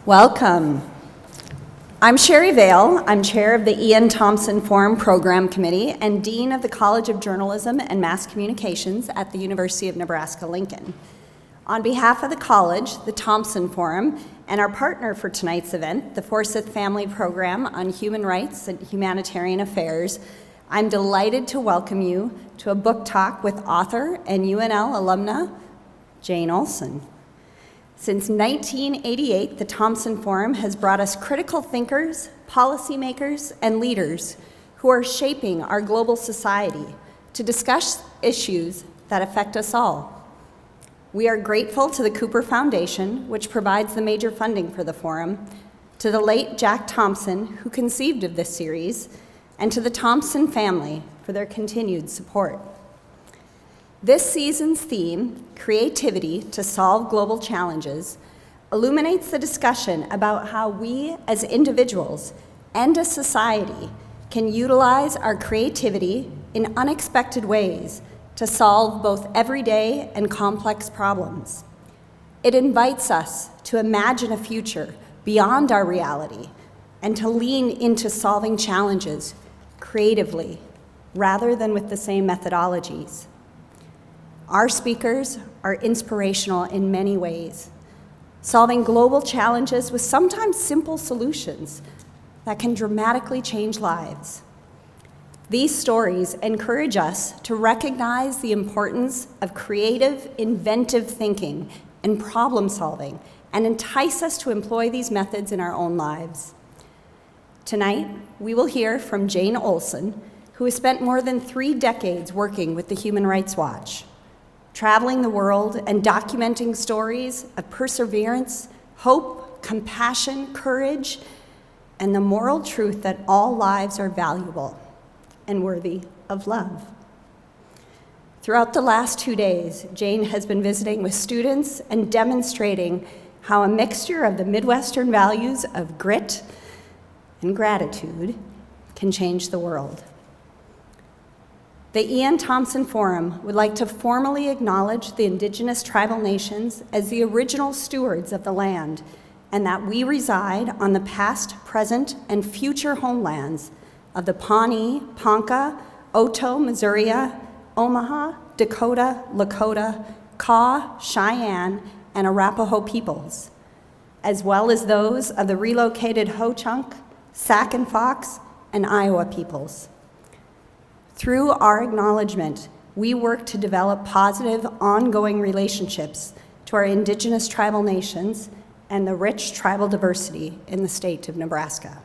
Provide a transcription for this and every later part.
Welcome. I'm Sherry Vale. I'm chair of the Ian Thompson Forum Program Committee and dean of the College of Journalism and Mass Communications at the University of Nebraska-Lincoln. On behalf of the college, the Thompson Forum, and our partner for tonight's event, the Forsyth Family Program on Human Rights and Humanitarian Affairs, I'm delighted to welcome you to a book talk with author and UNL alumna, Jane Olson. Since 1988, the Thompson Forum has brought us critical thinkers, policymakers, and leaders who are shaping our global society to discuss issues that affect us all. We are grateful to the Cooper Foundation, which provides the major funding for the forum, to the late Jack Thompson, who conceived of this series, and to the Thompson family for their continued support. This season's theme, Creativity to Solve Global Challenges, illuminates the discussion about how we as individuals and as society can utilize our creativity in unexpected ways to solve both everyday and complex problems. It invites us to imagine a future beyond our reality and to lean into solving challenges creatively rather than with the same methodologies. Our speakers are inspirational in many ways, solving global challenges with sometimes simple solutions that can dramatically change lives. These stories encourage us to recognize the importance of creative, inventive thinking and problem solving, and entice us to employ these methods in our own lives. Tonight, we will hear from Jane Olson, who has spent more than 3 decades working with the Human Rights Watch, traveling the world and documenting stories of perseverance, hope, compassion, courage, and the moral truth that all lives are valuable and worthy of love. Throughout the last 2 days, Jane has been visiting with students and demonstrating how a mixture of the Midwestern values of grit and gratitude can change the world. The Ian Thompson Forum would like to formally acknowledge the Indigenous tribal nations as the original stewards of the land, and that we reside on the past, present, and future homelands of the Pawnee, Ponca, Oto, Missouri, Omaha, Dakota, Lakota, Kaw, Cheyenne, and Arapaho peoples, as well as those of the relocated Ho-Chunk, Sac and Fox, and Iowa peoples. Through our acknowledgement, we work to develop positive, ongoing relationships to our Indigenous tribal nations and the rich tribal diversity in the state of Nebraska.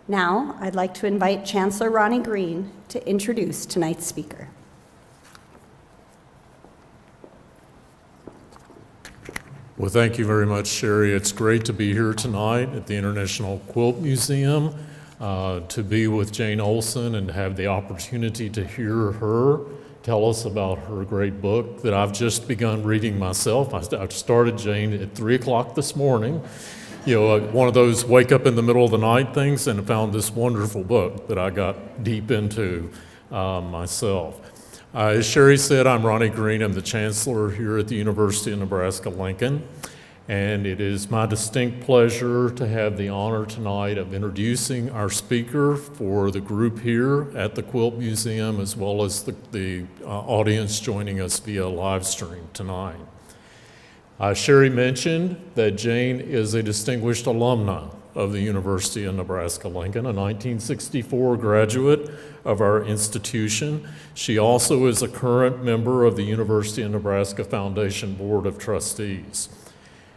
Now, I'd like to invite Chancellor Ronnie Green to introduce tonight's speaker. Well, thank you very much, Sherry. It's great to be here tonight at the International Quilt Museum, to be with Jane Olson and have the opportunity to hear her tell us about her great book that I've just begun reading myself. I started Jane at 3 o'clock this morning, one of those wake up in the middle of the night things, and found this wonderful book that I got deep into myself. As Sherry said, I'm Ronnie Green. I'm the chancellor here at the University of Nebraska-Lincoln. And it is my distinct pleasure to have the honor tonight of introducing our speaker for the group here at the Quilt Museum, as well as the audience joining us via live stream tonight. Sherry mentioned that Jane is a distinguished alumna of the University of Nebraska-Lincoln, a 1964 graduate of our institution. She also is a current member of the University of Nebraska Foundation Board of Trustees.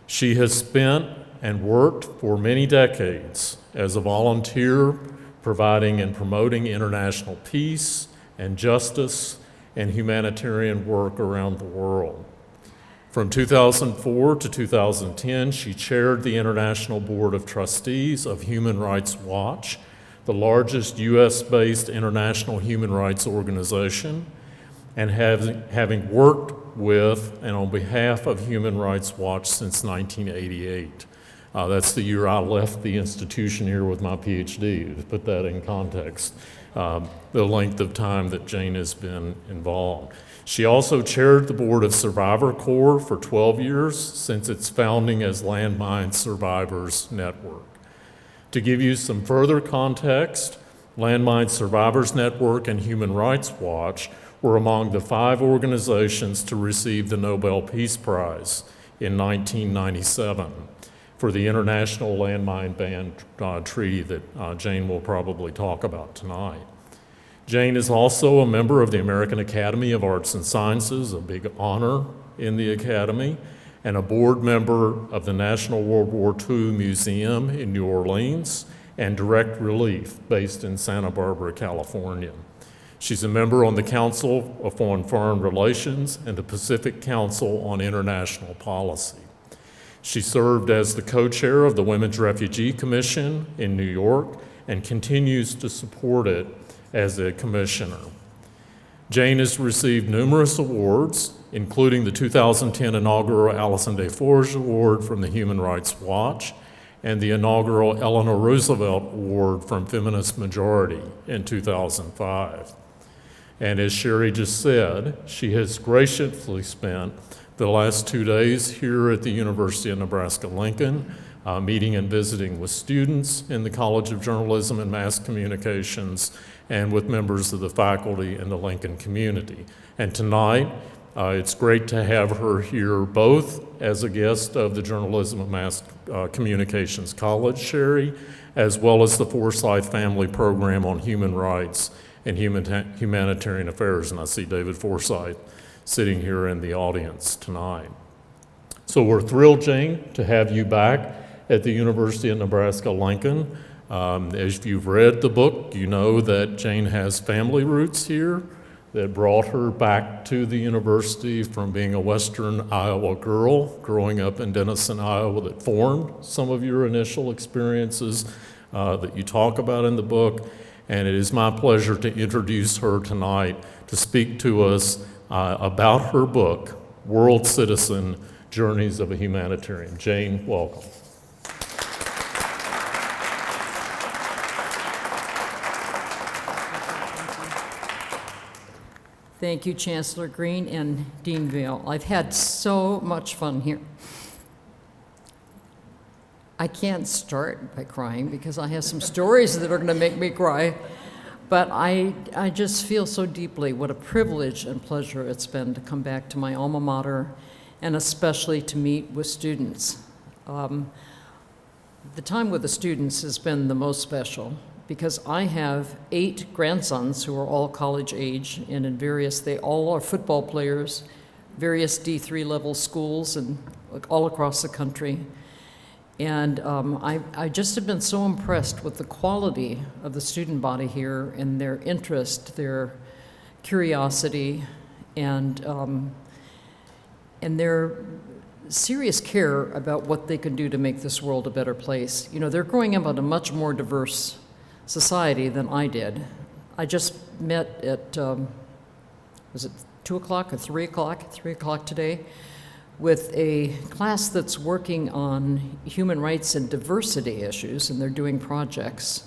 She has spent and worked for many decades as a volunteer, providing and promoting international peace and justice and humanitarian work around the world. From 2004 to 2010, she chaired the International Board of Trustees of Human Rights Watch, the largest US-based international human rights organization, and having worked with and on behalf of Human Rights Watch since 1988. That's the year I left the institution here with my PhD, to put that in context. the length of time that Jane has been involved. She also chaired the board of Survivor Corps for 12 years since its founding as Landmine Survivors Network. To give you some further context, Landmine Survivors Network and Human Rights Watch were among the 5 organizations to receive the Nobel Peace Prize in 1997 for the International Landmine Ban Treaty that Jane will probably talk about tonight. Jane is also a member of the American Academy of Arts and Sciences, a big honor in the Academy, and a board member of the National World War II Museum in New Orleans and Direct Relief, based in Santa Barbara, California. She's a member on the Council on Foreign Relations and the Pacific Council on International Policy. She served as the co-chair of the Women's Refugee Commission in New York and continues to support it as a commissioner. Jane has received numerous awards, including the 2010 inaugural Allison DeForge Award from the Human Rights Watch and the inaugural Eleanor Roosevelt Award from Feminist Majority in 2005. And as Sherry just said, she has graciously spent the last 2 days here at the University of Nebraska-Lincoln, meeting and visiting with students in the College of Journalism and Mass Communications and with members of the faculty and the Lincoln community. And tonight, it's great to have her here both as a guest of the Journalism and Mass Communications College, Sherry, as well as the Forsyth Family Program on Human Rights and Humanitarian Affairs. And I see David Forsyth sitting here in the audience tonight. So we're thrilled, Jane, to have you back at the University of Nebraska-Lincoln. As you've read the book, you know that Jane has family roots here that brought her back to the university from being a Western Iowa girl, growing up in Denison, Iowa, that formed some of your initial experiences that you talk about in the book. And it is my pleasure to introduce her tonight to speak to us about her book, World Citizen, Journeys of a Humanitarian. Jane, welcome. Thank you, Chancellor Green and Dean Vail. I've had so much fun here. I can't start by crying because I have some stories that are going to make me cry, but I just feel so deeply what a privilege and pleasure it's been to come back to my alma mater and especially to meet with students. The time with the students has been the most special because I have 8 grandsons who are all college age and in they all are football players, various D3 level schools and all across the country. And I just have been so impressed with the quality of the student body here and their interest, their curiosity, and their serious care about what they can do to make this world a better place. You know, they're growing up in a much more diverse society than I did. I just met at, was it 2 o'clock or 3 o'clock? 3 o'clock today, with a class that's working on human rights and diversity issues, and they're doing projects.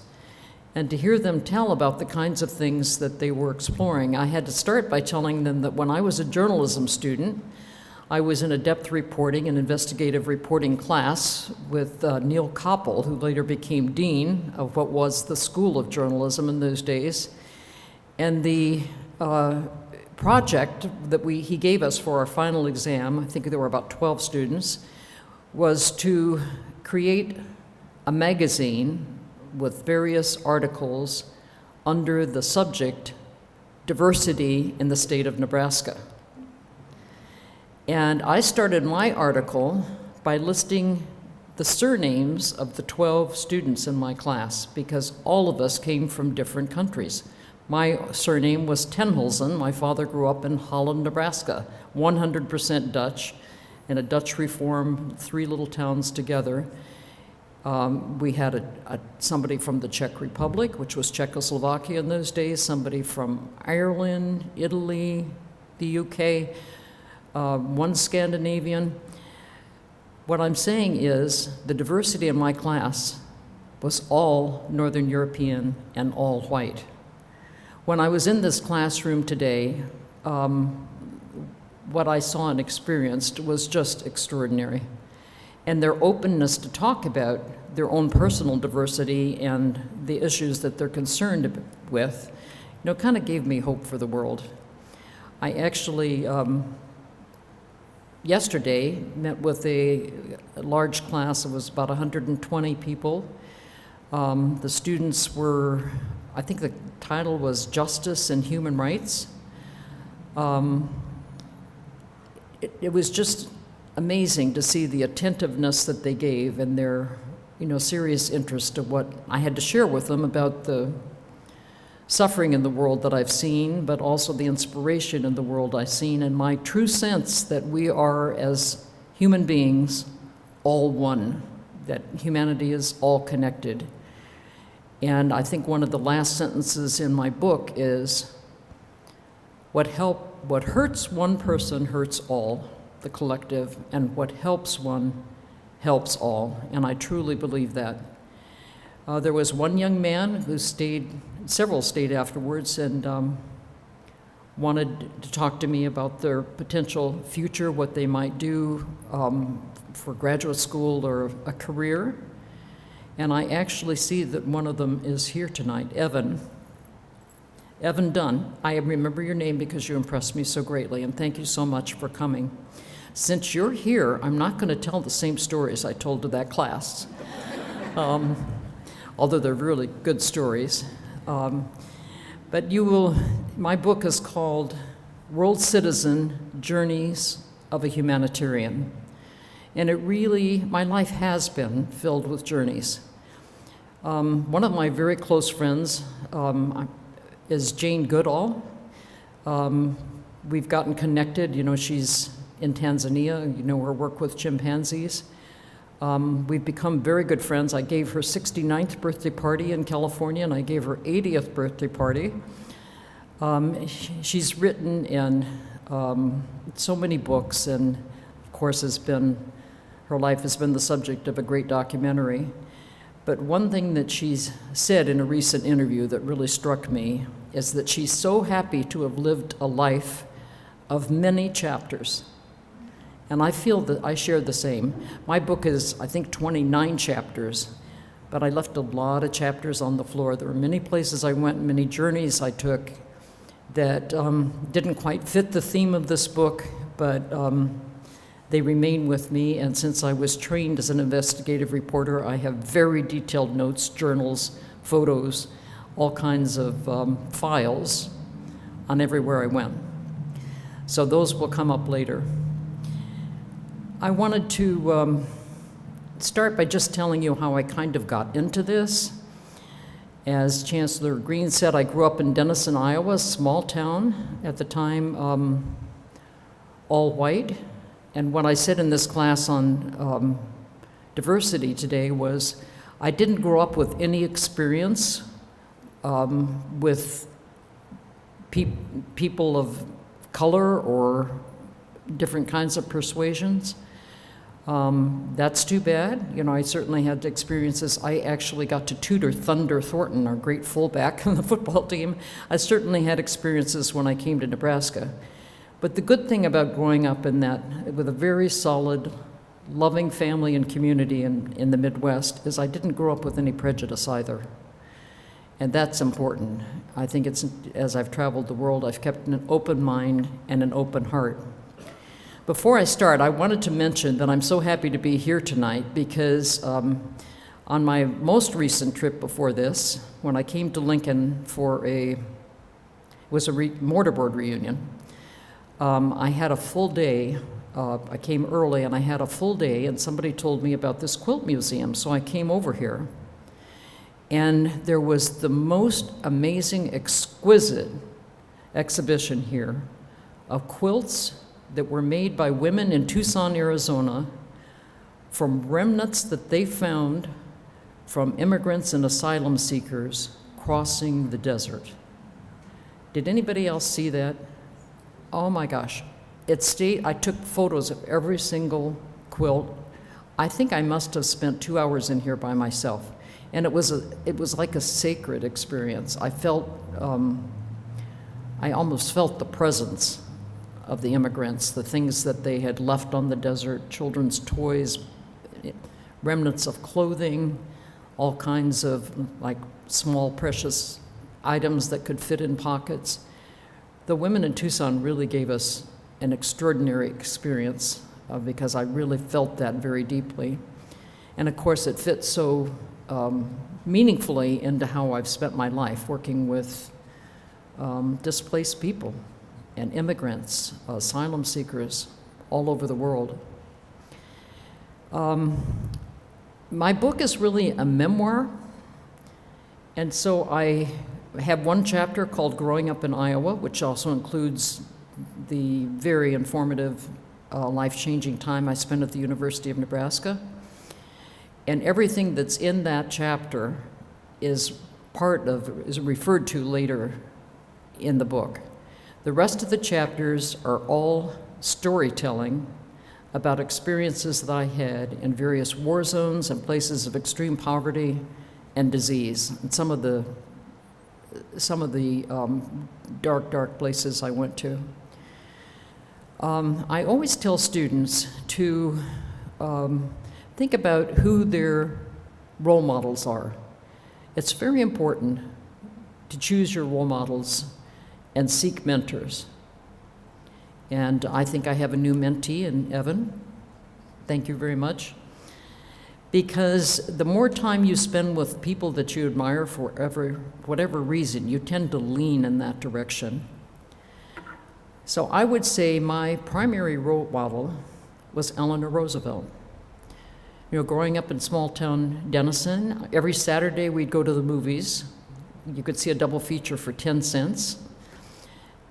And to hear them tell about the kinds of things that they were exploring, I had to start by telling them that when I was a journalism student, I was in a depth reporting and investigative reporting class with Neil Koppel, who later became dean of what was the School of Journalism in those days. And the project that he gave us for our final exam, I think there were about 12 students, was to create a magazine with various articles under the subject Diversity in the State of Nebraska. And I started my article by listing the surnames of the 12 students in my class because all of us came from different countries. My surname was Tenhulsen. My father grew up in Holland, Nebraska, 100% Dutch, in a Dutch Reform, 3 little towns together. We had somebody from the Czech Republic, which was Czechoslovakia in those days, somebody from Ireland, Italy, the UK, one Scandinavian. What I'm saying is the diversity in my class was all Northern European and all white. When I was in this classroom today, what I saw and experienced was just extraordinary. And their openness to talk about their own personal diversity and the issues that they're concerned with, kind of gave me hope for the world. I actually, yesterday, met with a large class. It was about 120 people. The students were, I think the title was Justice and Human Rights. It was just amazing to see the attentiveness that they gave and their, serious interest of what I had to share with them about the suffering in the world that I've seen, but also the inspiration in the world I've seen, and my true sense that we are, as human beings, all one, that humanity is all connected. And I think one of the last sentences in my book is, what hurts one person hurts all, the collective, and what helps one helps all. And I truly believe that. There was one young man who several stayed afterwards and wanted to talk to me about their potential future, what they might do for graduate school or a career. And I actually see that one of them is here tonight, Evan Dunn. I remember your name because you impressed me so greatly, and thank you so much for coming. Since you're here, I'm not going to tell the same stories I told to that class, although they're really good stories. But my book is called World Citizen: Journeys of a Humanitarian. And my life has been filled with journeys. One of my very close friends is Jane Goodall. We've gotten connected. She's in Tanzania, her work with chimpanzees. We've become very good friends. I gave her 69th birthday party in California, and I gave her 80th birthday party. She's written in so many books, and of course her life has been the subject of a great documentary. But one thing that she's said in a recent interview that really struck me is that she's so happy to have lived a life of many chapters. And I feel that I share the same. My book is, I think, 29 chapters, but I left a lot of chapters on the floor. There were many places I went, many journeys I took that didn't quite fit the theme of this book, but they remain with me. And since I was trained as an investigative reporter, I have very detailed notes, journals, photos, all kinds of files on everywhere I went. So those will come up later. I wanted to start by just telling you how I kind of got into this. As Chancellor Green said, I grew up in Denison, Iowa, a small town at the time, all white. And what I said in this class on diversity today was I didn't grow up with any experience with people of color or different kinds of persuasions. That's too bad. I certainly had experiences. I actually got to tutor Thunder Thornton, our great fullback on the football team. I certainly had experiences when I came to Nebraska. But the good thing about growing up with a very solid, loving family and community in the Midwest is I didn't grow up with any prejudice either. And that's important. I think as I've traveled the world, I've kept an open mind and an open heart. Before I start, I wanted to mention that I'm so happy to be here tonight because on my most recent trip before this, when I came to Lincoln for it was a mortarboard reunion, I had a full day. I came early and I had a full day, and somebody told me about this quilt museum, so I came over here. And there was the most amazing, exquisite exhibition here of quilts that were made by women in Tucson, Arizona, from remnants that they found from immigrants and asylum seekers crossing the desert. Did anybody else see that? Oh my gosh. I took photos of every single quilt. I think I must have spent 2 hours in here by myself. And it was like a sacred experience. I felt I almost felt the presence of the immigrants, the things that they had left on the desert, children's toys, remnants of clothing, all kinds of like small precious items that could fit in pockets. The women in Tucson really gave us an extraordinary experience because I really felt that very deeply. And of course it fits so meaningfully into how I've spent my life working with displaced people and immigrants, asylum seekers all over the world. My book is really a memoir, and so I have one chapter called Growing Up in Iowa, which also includes the very informative, life-changing time I spent at the University of Nebraska. And everything that's in that chapter is referred to later in the book. The rest of the chapters are all storytelling about experiences that I had in various war zones and places of extreme poverty and disease, and some of the dark places I went to. I always tell students to think about who their role models are. It's very important to choose your role models and seek mentors. And I think I have a new mentee in Evan. Thank you very much. Because the more time you spend with people that you admire for whatever reason, you tend to lean in that direction. So I would say my primary role model was Eleanor Roosevelt. You know, growing up in small town Denison, every Saturday we'd go to the movies. You could see a double feature for 10 cents.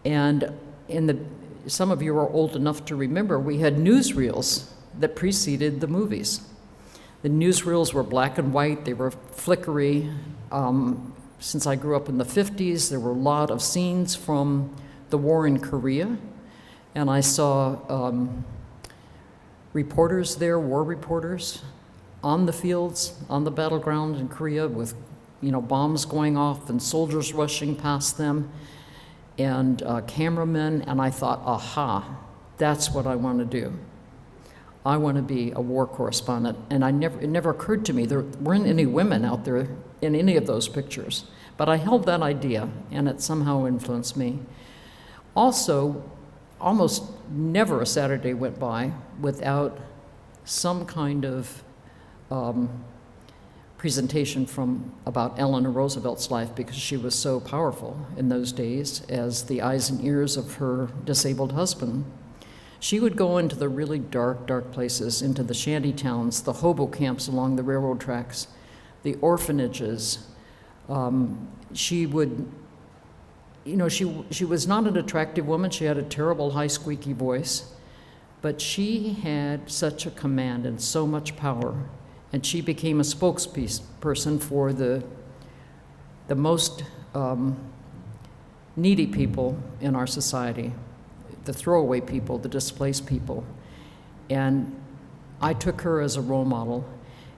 And some of you are old enough to remember, we had newsreels that preceded the movies. The newsreels were black and white, they were flickery. Since I grew up in the 50s, there were a lot of scenes from the war in Korea, and I saw reporters there, war reporters, on the fields, on the battleground in Korea with, bombs going off and soldiers rushing past them, and cameramen, and I thought, aha, that's what I want to do. I want to be a war correspondent, and it never occurred to me there weren't any women out there in any of those pictures, but I held that idea, and it somehow influenced me. Also, almost never a Saturday went by without some kind of presentation about Eleanor Roosevelt's life, because she was so powerful in those days as the eyes and ears of her disabled husband. She would go into the really dark places, into the shanty towns, the hobo camps along the railroad tracks, the orphanages. She would, she was not an attractive woman. She had a terrible high squeaky voice, but she had such a command and so much power. And she became a spokesperson for the most needy people in our society, the throwaway people, the displaced people. And I took her as a role model.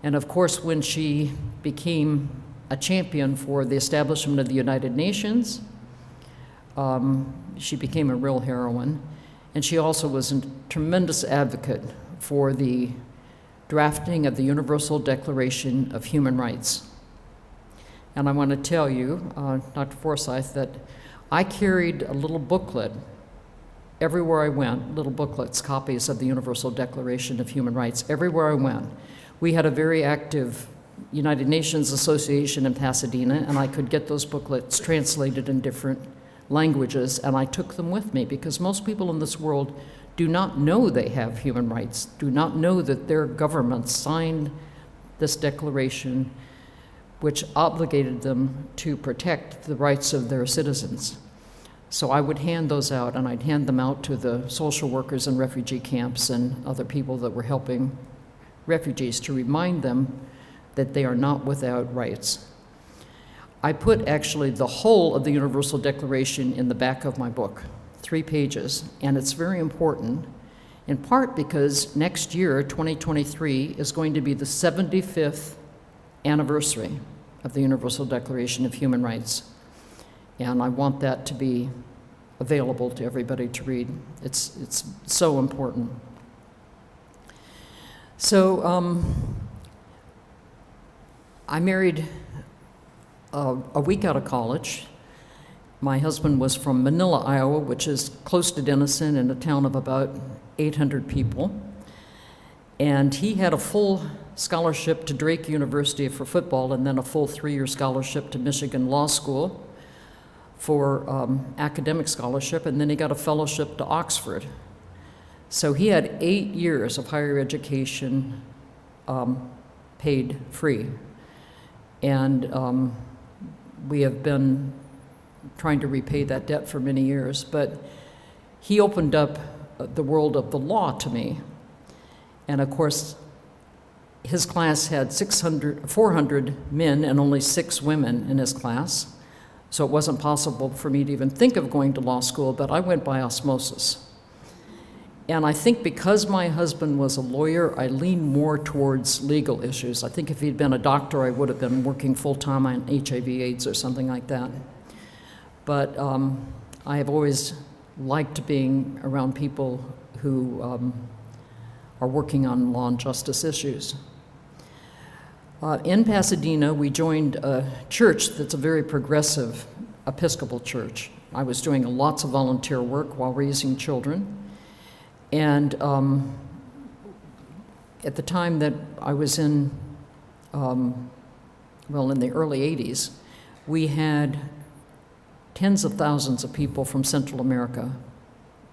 And of course, when she became a champion for the establishment of the United Nations, she became a real heroine. And she also was a tremendous advocate for the drafting of the Universal Declaration of Human Rights. And I want to tell you, Dr. Forsyth, that I carried a little booklet everywhere I went, little booklets, copies of the Universal Declaration of Human Rights, everywhere I went. We had a very active United Nations Association in Pasadena, and I could get those booklets translated in different languages, and I took them with me, because most people in this world do not know they have human rights, do not know that their government signed this declaration which obligated them to protect the rights of their citizens. So I would hand those out, and I'd hand them out to the social workers in refugee camps and other people that were helping refugees to remind them that they are not without rights. I put actually the whole of the Universal Declaration in the back of my book, 3 pages, and it's very important, in part because next year, 2023, is going to be the 75th anniversary of the Universal Declaration of Human Rights. And I want that to be available to everybody to read. It's so important. So I married a week out of college. My husband was from Manila, Iowa, which is close to Denison, in a town of about 800 people. And he had a full scholarship to Drake University for football, and then a full 3-year scholarship to Michigan Law School for academic scholarship, and then he got a fellowship to Oxford. So he had 8 years of higher education paid free. And we have been trying to repay that debt for many years, but he opened up the world of the law to me. And of course, his class had 400 men and only 6 women in his class. So it wasn't possible for me to even think of going to law school, but I went by osmosis. And I think because my husband was a lawyer, I leaned more towards legal issues. I think if he'd been a doctor, I would have been working full-time on HIV/AIDS or something like that. But I have always liked being around people who are working on law and justice issues. In Pasadena, we joined a church that's a very progressive Episcopal church. I was doing lots of volunteer work while raising children. And at the time that I was in the early 80s, we had tens of thousands of people from Central America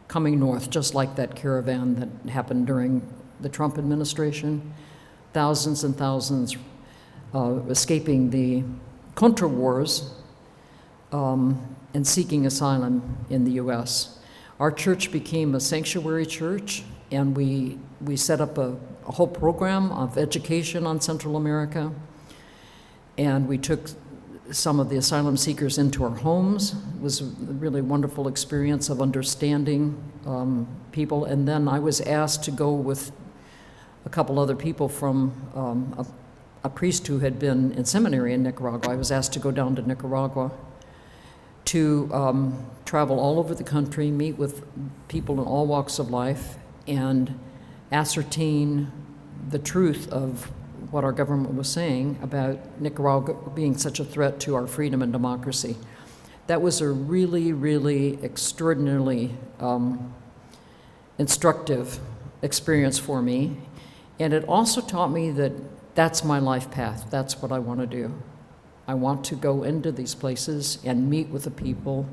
coming north, just like that caravan that happened during the Trump administration. Thousands and thousands escaping the Contra wars and seeking asylum in the U.S. Our church became a sanctuary church, and we set up a whole program of education on Central America, and we took some of the asylum seekers into our homes. It was a really wonderful experience of understanding people. And then I was asked to go with a couple other people from a priest who had been in seminary in Nicaragua. I was asked to go down to Nicaragua to travel all over the country, meet with people in all walks of life, and ascertain the truth of what our government was saying about Nicaragua being such a threat to our freedom and democracy. That was a really, really extraordinarily instructive experience for me. And it also taught me that that's my life path. That's what I want to do. I want to go into these places and meet with the people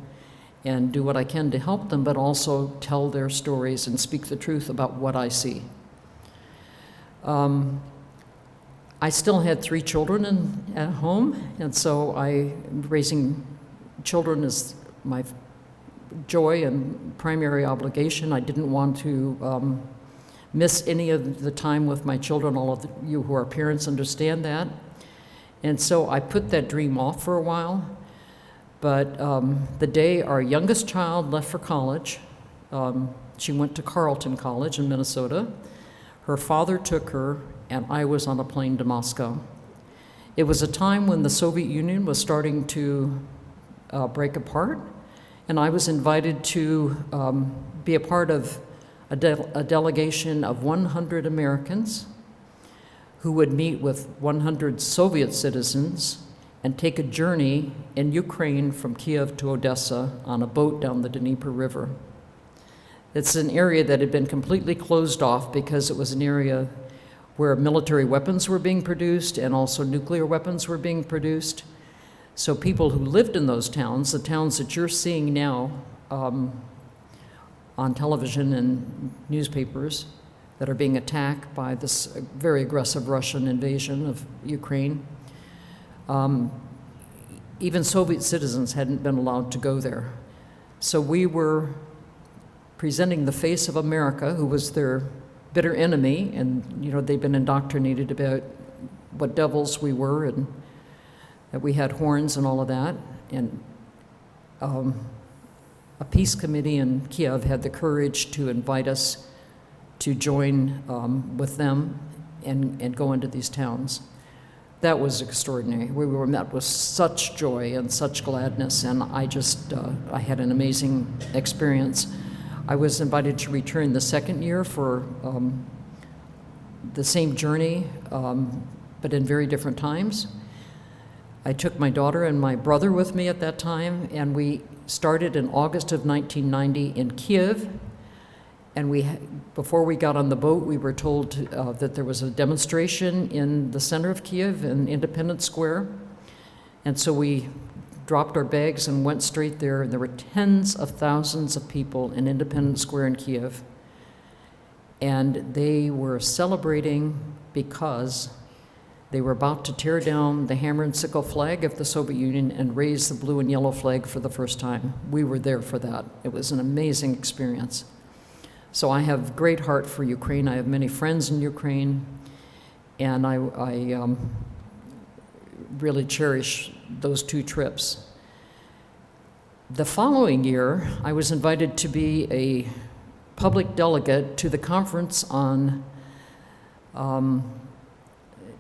and do what I can to help them, but also tell their stories and speak the truth about what I see. I still had 3 children at home, and so raising children is my joy and primary obligation. I didn't want to miss any of the time with my children. All of you who are parents understand that. And so I put that dream off for a while. But the day our youngest child left for college, she went to Carleton College in Minnesota. Her father took her, and I was on a plane to Moscow. It was a time when the Soviet Union was starting to break apart, and I was invited to be a part of a delegation of 100 Americans who would meet with 100 Soviet citizens and take a journey in Ukraine from Kiev to Odessa on a boat down the Dnieper River. It's an area that had been completely closed off because it was an area where military weapons were being produced and also nuclear weapons were being produced. So people who lived in those towns, the towns that you're seeing now on television and newspapers that are being attacked by this very aggressive Russian invasion of Ukraine, even Soviet citizens hadn't been allowed to go there. So we were presenting the face of America, who was their bitter enemy, and they'd been indoctrinated about what devils we were and that we had horns and all of that. And a peace committee in Kiev had the courage to invite us to join with them and go into these towns. that was extraordinary. We were met with such joy and such gladness, and I had an amazing experience. I was invited to return the second year for the same journey, but in very different times. I took my daughter and my brother with me at that time, and we started in August of 1990 in Kiev. And before we got on the boat, we were told that there was a demonstration in the center of Kiev in Independence Square. And so we dropped our bags and went straight there. And there were tens of thousands of people in Independence Square in Kiev. And they were celebrating because they were about to tear down the hammer and sickle flag of the Soviet Union and raise the blue and yellow flag for the first time. We were there for that. It was an amazing experience. So I have great heart for Ukraine. I have many friends in Ukraine, and I really cherish those two trips. The following year, I was invited to be a public delegate to the conference on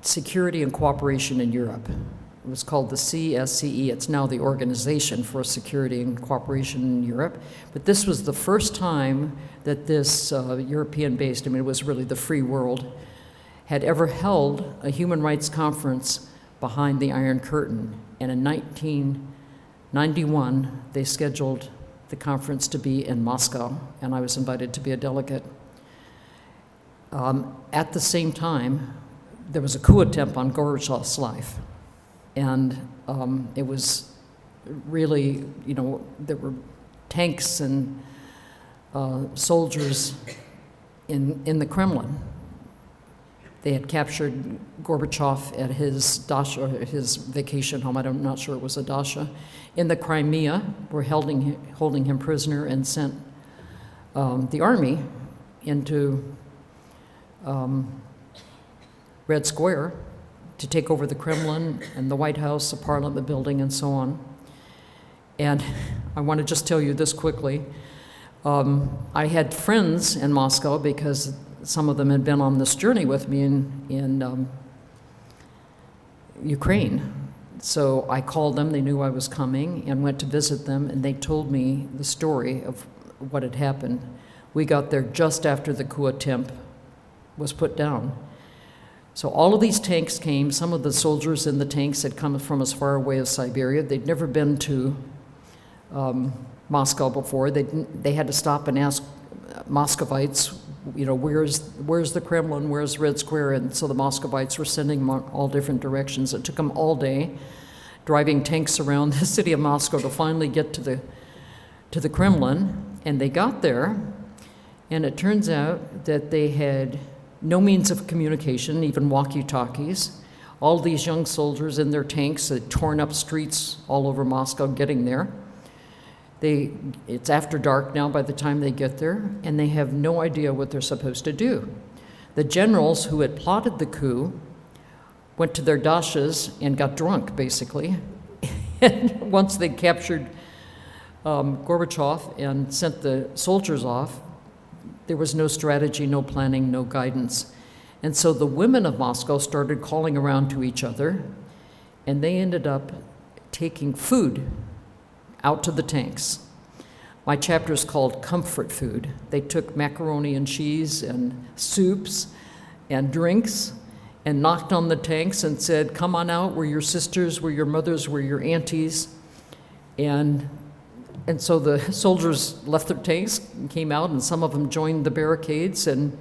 security and cooperation in Europe. It was called the CSCE. It's now the Organization for Security and Cooperation in Europe. But this was the first time that this European-based, it was really the free world, had ever held a human rights conference behind the Iron Curtain. And in 1991, they scheduled the conference to be in Moscow, and I was invited to be a delegate. At the same time, there was a coup attempt on Gorbachev's life. And it was really, there were tanks and soldiers in the Kremlin. They had captured Gorbachev at his dacha, his vacation home. I'm not sure it was a dacha. In the Crimea, were holding him prisoner and sent the army into Red Square to take over the Kremlin and the White House, the Parliament building, and so on. And I want to just tell you this quickly. I had friends in Moscow because some of them had been on this journey with me in Ukraine. So I called them, they knew I was coming, and went to visit them, and they told me the story of what had happened. We got there just after the coup attempt was put down. So all of these tanks came. Some of the soldiers in the tanks had come from as far away as Siberia. They'd never been to Moscow before. They had to stop and ask Muscovites, where's the Kremlin, where's Red Square? And so the Muscovites were sending them all different directions. It took them all day, driving tanks around the city of Moscow to finally get to the Kremlin. And they got there, and it turns out that they had no means of communication, even walkie-talkies. All these young soldiers in their tanks had torn up streets all over Moscow getting there. It's after dark now by the time they get there, and they have no idea what they're supposed to do. The generals who had plotted the coup went to their dachas and got drunk, basically. And once they captured Gorbachev and sent the soldiers off, there was no strategy, no planning, no guidance. And so the women of Moscow started calling around to each other, and they ended up taking food out to the tanks. My chapter is called Comfort Food. They took macaroni and cheese and soups and drinks and knocked on the tanks and said, come on out, we're your sisters, we're your mothers, we're your aunties. And so the soldiers left their tanks and came out, and some of them joined the barricades. And,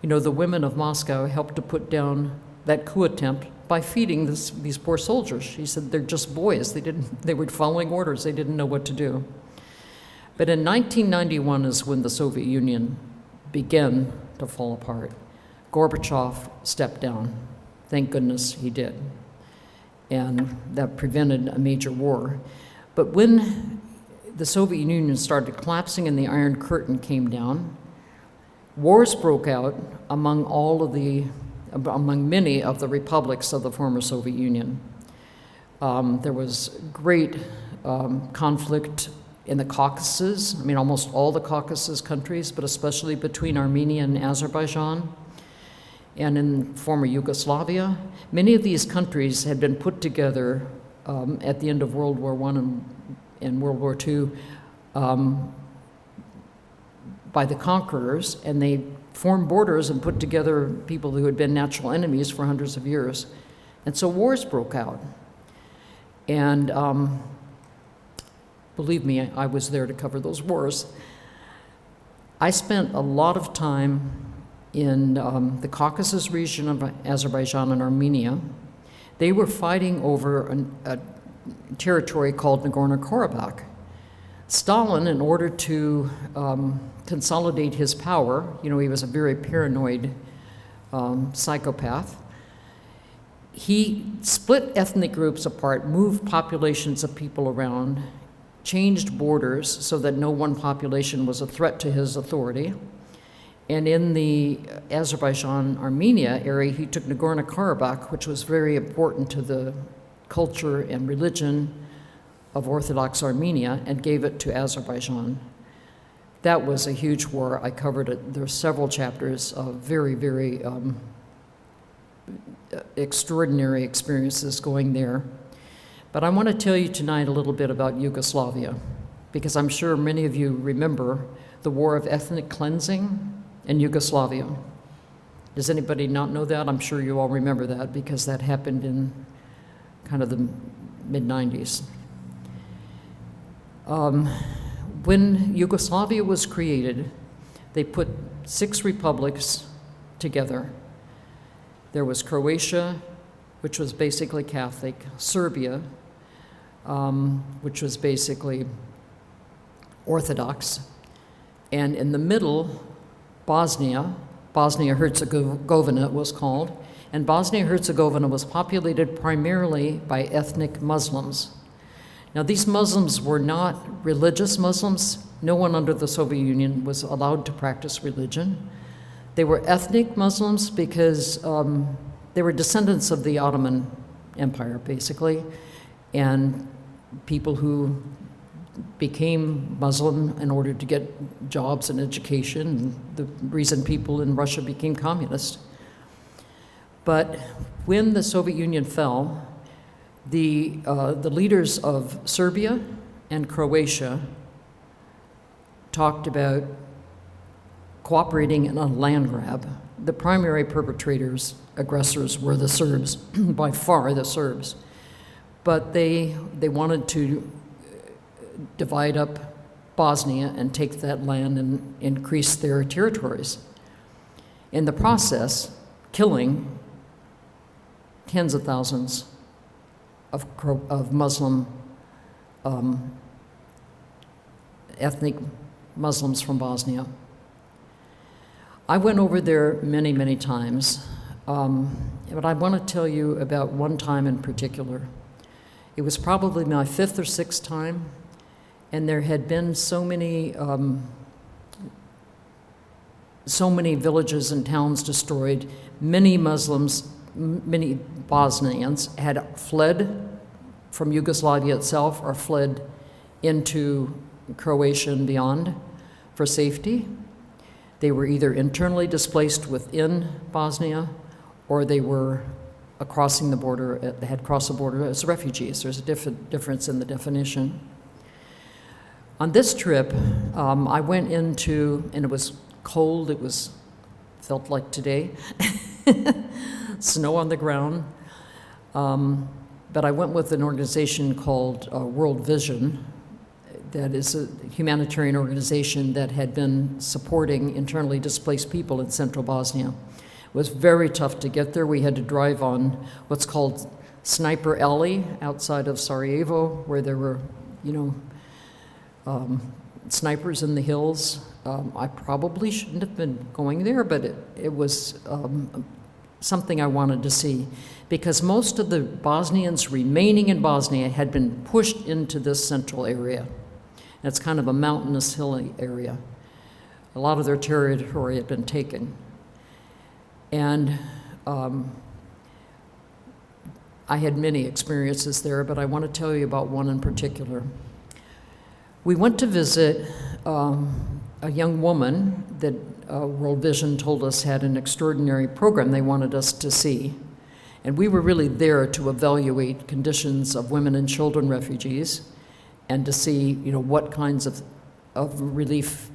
the women of Moscow helped to put down that coup attempt by feeding these poor soldiers. She said they're just boys. They were following orders. They didn't know what to do. But in 1991 is when the Soviet Union began to fall apart. Gorbachev stepped down. Thank goodness he did. And that prevented a major war. But when the Soviet Union started collapsing and the Iron Curtain came down, wars broke out among many of the republics of the former Soviet Union. There was great conflict in the Caucasus, almost all the Caucasus countries, but especially between Armenia and Azerbaijan. and in former Yugoslavia. Many of these countries had been put together at the end of World War I and World War II by the conquerors, and they formed borders and put together people who had been natural enemies for hundreds of years. And so wars broke out. And believe me, I was there to cover those wars. I spent a lot of time in the Caucasus region of Azerbaijan and Armenia. They were fighting over a territory called Nagorno-Karabakh. Stalin, in order to consolidate his power, he was a very paranoid psychopath, he split ethnic groups apart, moved populations of people around, changed borders so that no one population was a threat to his authority. And in the Azerbaijan-Armenia area, he took Nagorno-Karabakh, which was very important to the culture and religion of Orthodox Armenia, and gave it to Azerbaijan. That was a huge war. I covered it. There are several chapters of very, very extraordinary experiences going there. But I want to tell you tonight a little bit about Yugoslavia, because I'm sure many of you remember the war of ethnic cleansing in Yugoslavia. Does anybody not know that? I'm sure you all remember that, because that happened in kind of the mid-90s. When Yugoslavia was created, they put 6 republics together. There was Croatia, which was basically Catholic, Serbia, which was basically Orthodox, and in the middle, Bosnia. Bosnia-Herzegovina it was called, and Bosnia-Herzegovina was populated primarily by ethnic Muslims. Now, these Muslims were not religious Muslims. No one under the Soviet Union was allowed to practice religion. They were ethnic Muslims because they were descendants of the Ottoman Empire, basically, and people who became Muslim in order to get jobs and education, and the reason people in Russia became communist. But when the Soviet Union fell, the leaders of Serbia and Croatia talked about cooperating in a land grab. The primary perpetrators, aggressors, were the Serbs, by far the Serbs. But they wanted to divide up Bosnia and take that land and increase their territories. In the process, killing tens of thousands of Muslim, ethnic Muslims from Bosnia. I went over there many, many times, but I want to tell you about one time in particular. It was probably my 5th or 6th time, and there had been so many villages and towns destroyed. Many Muslims, many Bosnians had fled from Yugoslavia itself or fled into Croatia and beyond for safety. They were either internally displaced within Bosnia, or they were crossing the border, had crossed the border as refugees. There's a difference in the definition. On this trip, I went into, and it was cold, felt like today, snow on the ground, but I went with an organization called World Vision, that is a humanitarian organization that had been supporting internally displaced people in central Bosnia. It was very tough to get there. We had to drive on what's called Sniper Alley outside of Sarajevo, where there were, snipers in the hills. I probably shouldn't have been going there, but it was something I wanted to see, because most of the Bosnians remaining in Bosnia had been pushed into this central area. And it's kind of a mountainous, hilly area. A lot of their territory had been taken. And I had many experiences there, but I want to tell you about one in particular. We went to visit a young woman that World Vision told us had an extraordinary program they wanted us to see. And we were really there to evaluate conditions of women and children refugees and to see, what kinds of relief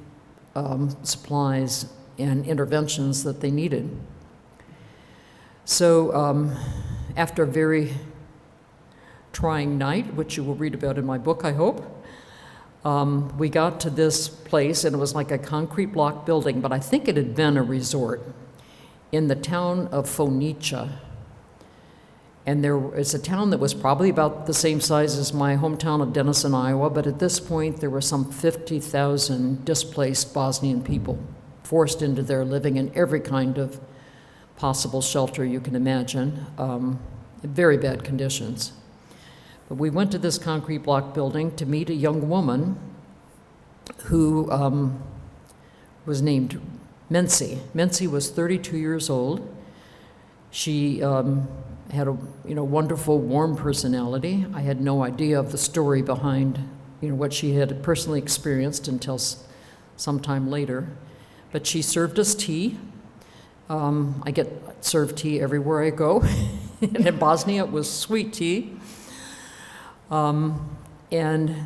supplies and interventions that they needed. So after a very trying night, which you will read about in my book, I hope, we got to this place, and it was like a concrete block building, but I think it had been a resort in the town of Phoenicia. And it's a town that was probably about the same size as my hometown of Denison, Iowa, but at this point there were some 50,000 displaced Bosnian people forced into there, living in every kind of possible shelter you can imagine, very bad conditions. But we went to this concrete block building to meet a young woman who was named Mency. Mency was 32 years old. She had a wonderful, warm personality. I had no idea of the story behind what she had personally experienced until sometime later. But she served us tea. I get served tea everywhere I go. And in Bosnia, it was sweet tea. And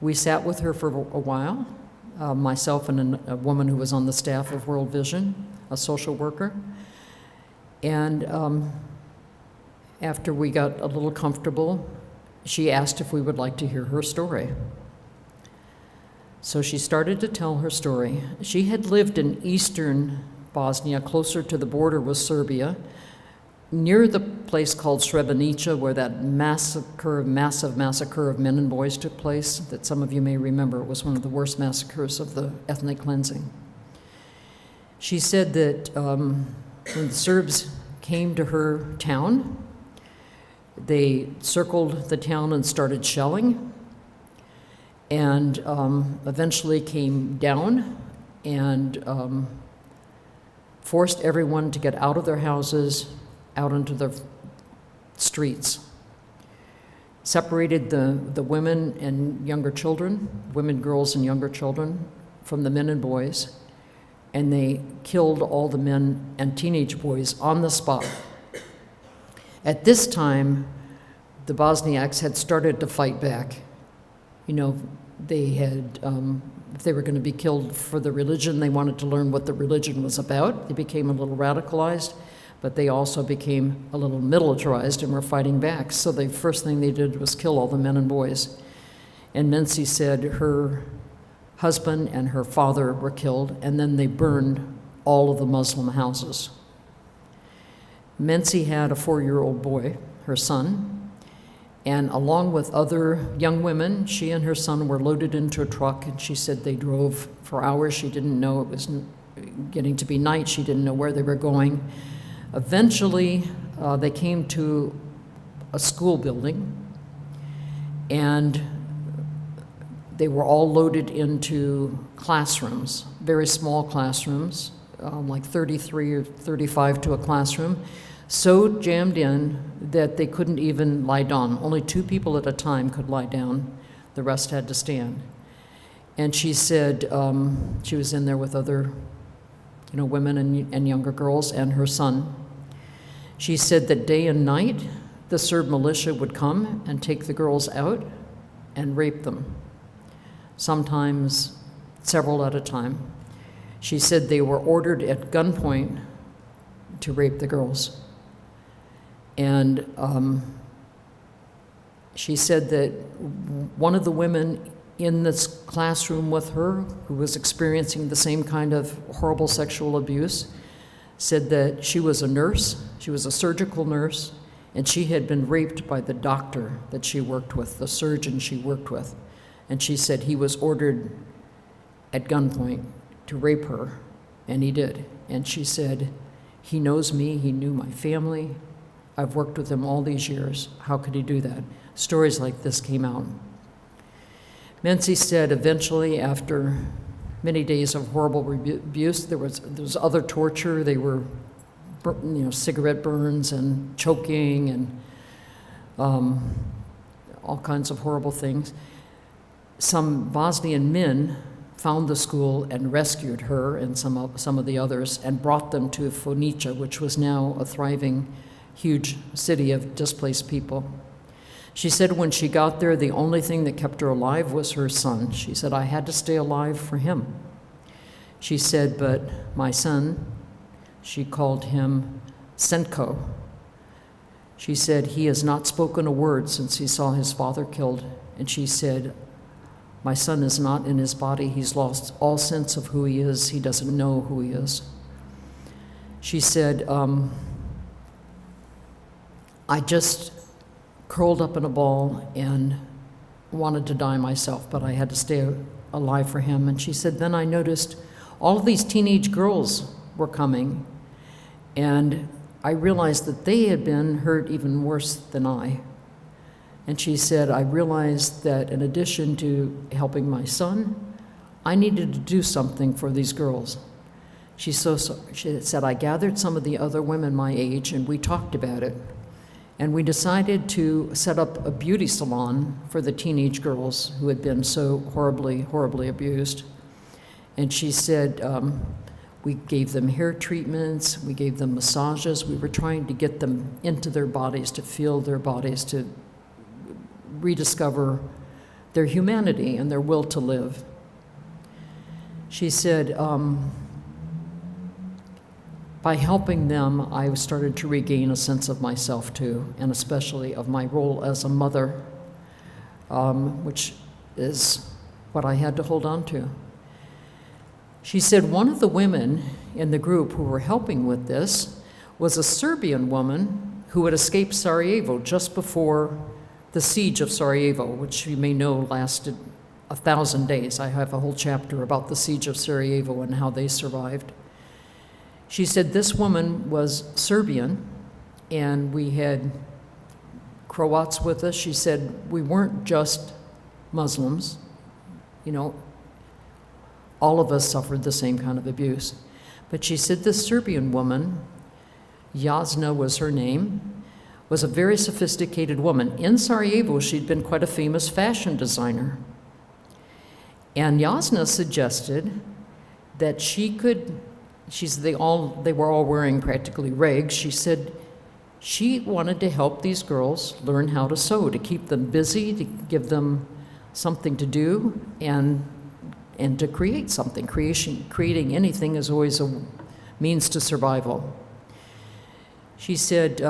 we sat with her for a while, myself and a woman who was on the staff of World Vision, a social worker. And after we got a little comfortable, she asked if we would like to hear her story. So she started to tell her story. She had lived in eastern Bosnia, closer to the border with Serbia, near the place called Srebrenica, where that massive massacre of men and boys took place, that some of you may remember. It was one of the worst massacres of the ethnic cleansing. She said that when the Serbs came to her town, they circled the town and started shelling, and eventually came down and forced everyone to get out of their houses, out into the streets. Separated the women and younger children, women, girls, and younger children from the men and boys, and they killed all the men and teenage boys on the spot. At this time, the Bosniaks had started to fight back. They had, if they were going to be killed for the religion, they wanted to learn what the religion was about. They became a little radicalized, but they also became a little militarized and were fighting back. So the first thing they did was kill all the men and boys. And Mency said her husband and her father were killed, and then they burned all of the Muslim houses. Mency had a 4-year-old boy, her son, and along with other young women, she and her son were loaded into a truck, and she said they drove for hours. She didn't know it was getting to be night. She didn't know where they were going. Eventually, they came to a school building, and they were all loaded into classrooms, very small classrooms, like 33 or 35 to a classroom, so jammed in that they couldn't even lie down. Only 2 people at a time could lie down. The rest had to stand. And she said she was in there with other women and younger girls and her son. She said that day and night, the Serb militia would come and take the girls out and rape them, sometimes several at a time. She said they were ordered at gunpoint to rape the girls. And she said that one of the women in this classroom with her, who was experiencing the same kind of horrible sexual abuse, said that she was a nurse, she was a surgical nurse, and she had been raped by the doctor that she worked with, the surgeon she worked with. And she said he was ordered at gunpoint to rape her, and he did. And she said, he knows me, he knew my family, I've worked with him all these years, how could he do that? Stories like this came out. Mency said eventually, after many days of horrible abuse, there was other torture. They were, cigarette burns and choking and all kinds of horrible things. Some Bosnian men found the school and rescued her and some of the others and brought them to Phoenicia, which was now a thriving, huge city of displaced people. She said when she got there, the only thing that kept her alive was her son. She said, I had to stay alive for him. She said, but my son, she called him Senko. She said, he has not spoken a word since he saw his father killed. And she said, my son is not in his body. He's lost all sense of who he is. He doesn't know who he is. She said, I just curled up in a ball and wanted to die myself, but I had to stay alive for him. And she said, then I noticed all of these teenage girls were coming, and I realized that they had been hurt even worse than I. And she said, I realized that in addition to helping my son, I needed to do something for these girls. She said, I gathered some of the other women my age, and we talked about it. And we decided to set up a beauty salon for the teenage girls who had been so horribly, horribly abused. And she said, we gave them hair treatments, we gave them massages, we were trying to get them into their bodies, to feel their bodies, to rediscover their humanity and their will to live. She said, by helping them, I started to regain a sense of myself too, and especially of my role as a mother, which is what I had to hold on to. She said one of the women in the group who were helping with this was a Serbian woman who had escaped Sarajevo just before the siege of Sarajevo, which you may know lasted 1,000 days. I have a whole chapter about the siege of Sarajevo and how they survived. She said this woman was Serbian, and we had Croats with us. She said we weren't just Muslims, you know, all of us suffered the same kind of abuse. But she said this Serbian woman, Jasna was her name, was a very sophisticated woman. In Sarajevo, she'd been quite a famous fashion designer. And Jasna suggested that she could, they were all wearing practically rags. She said she wanted to help these girls learn how to sew, to keep them busy, to give them something to do, and to create something. Creating anything is always a means to survival. She said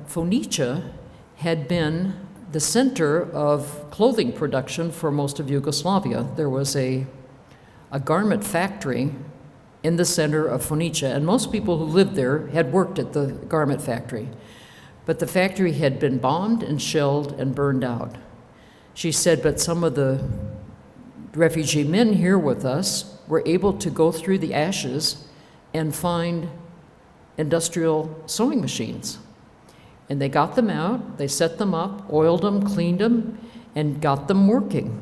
Phoenicia had been the center of clothing production for most of Yugoslavia. There was a garment factory in the center of Phoenicia, and most people who lived there had worked at the garment factory. But the factory had been bombed and shelled and burned out. She said, but some of the refugee men here with us were able to go through the ashes and find industrial sewing machines. And they got them out, they set them up, oiled them, cleaned them, and got them working.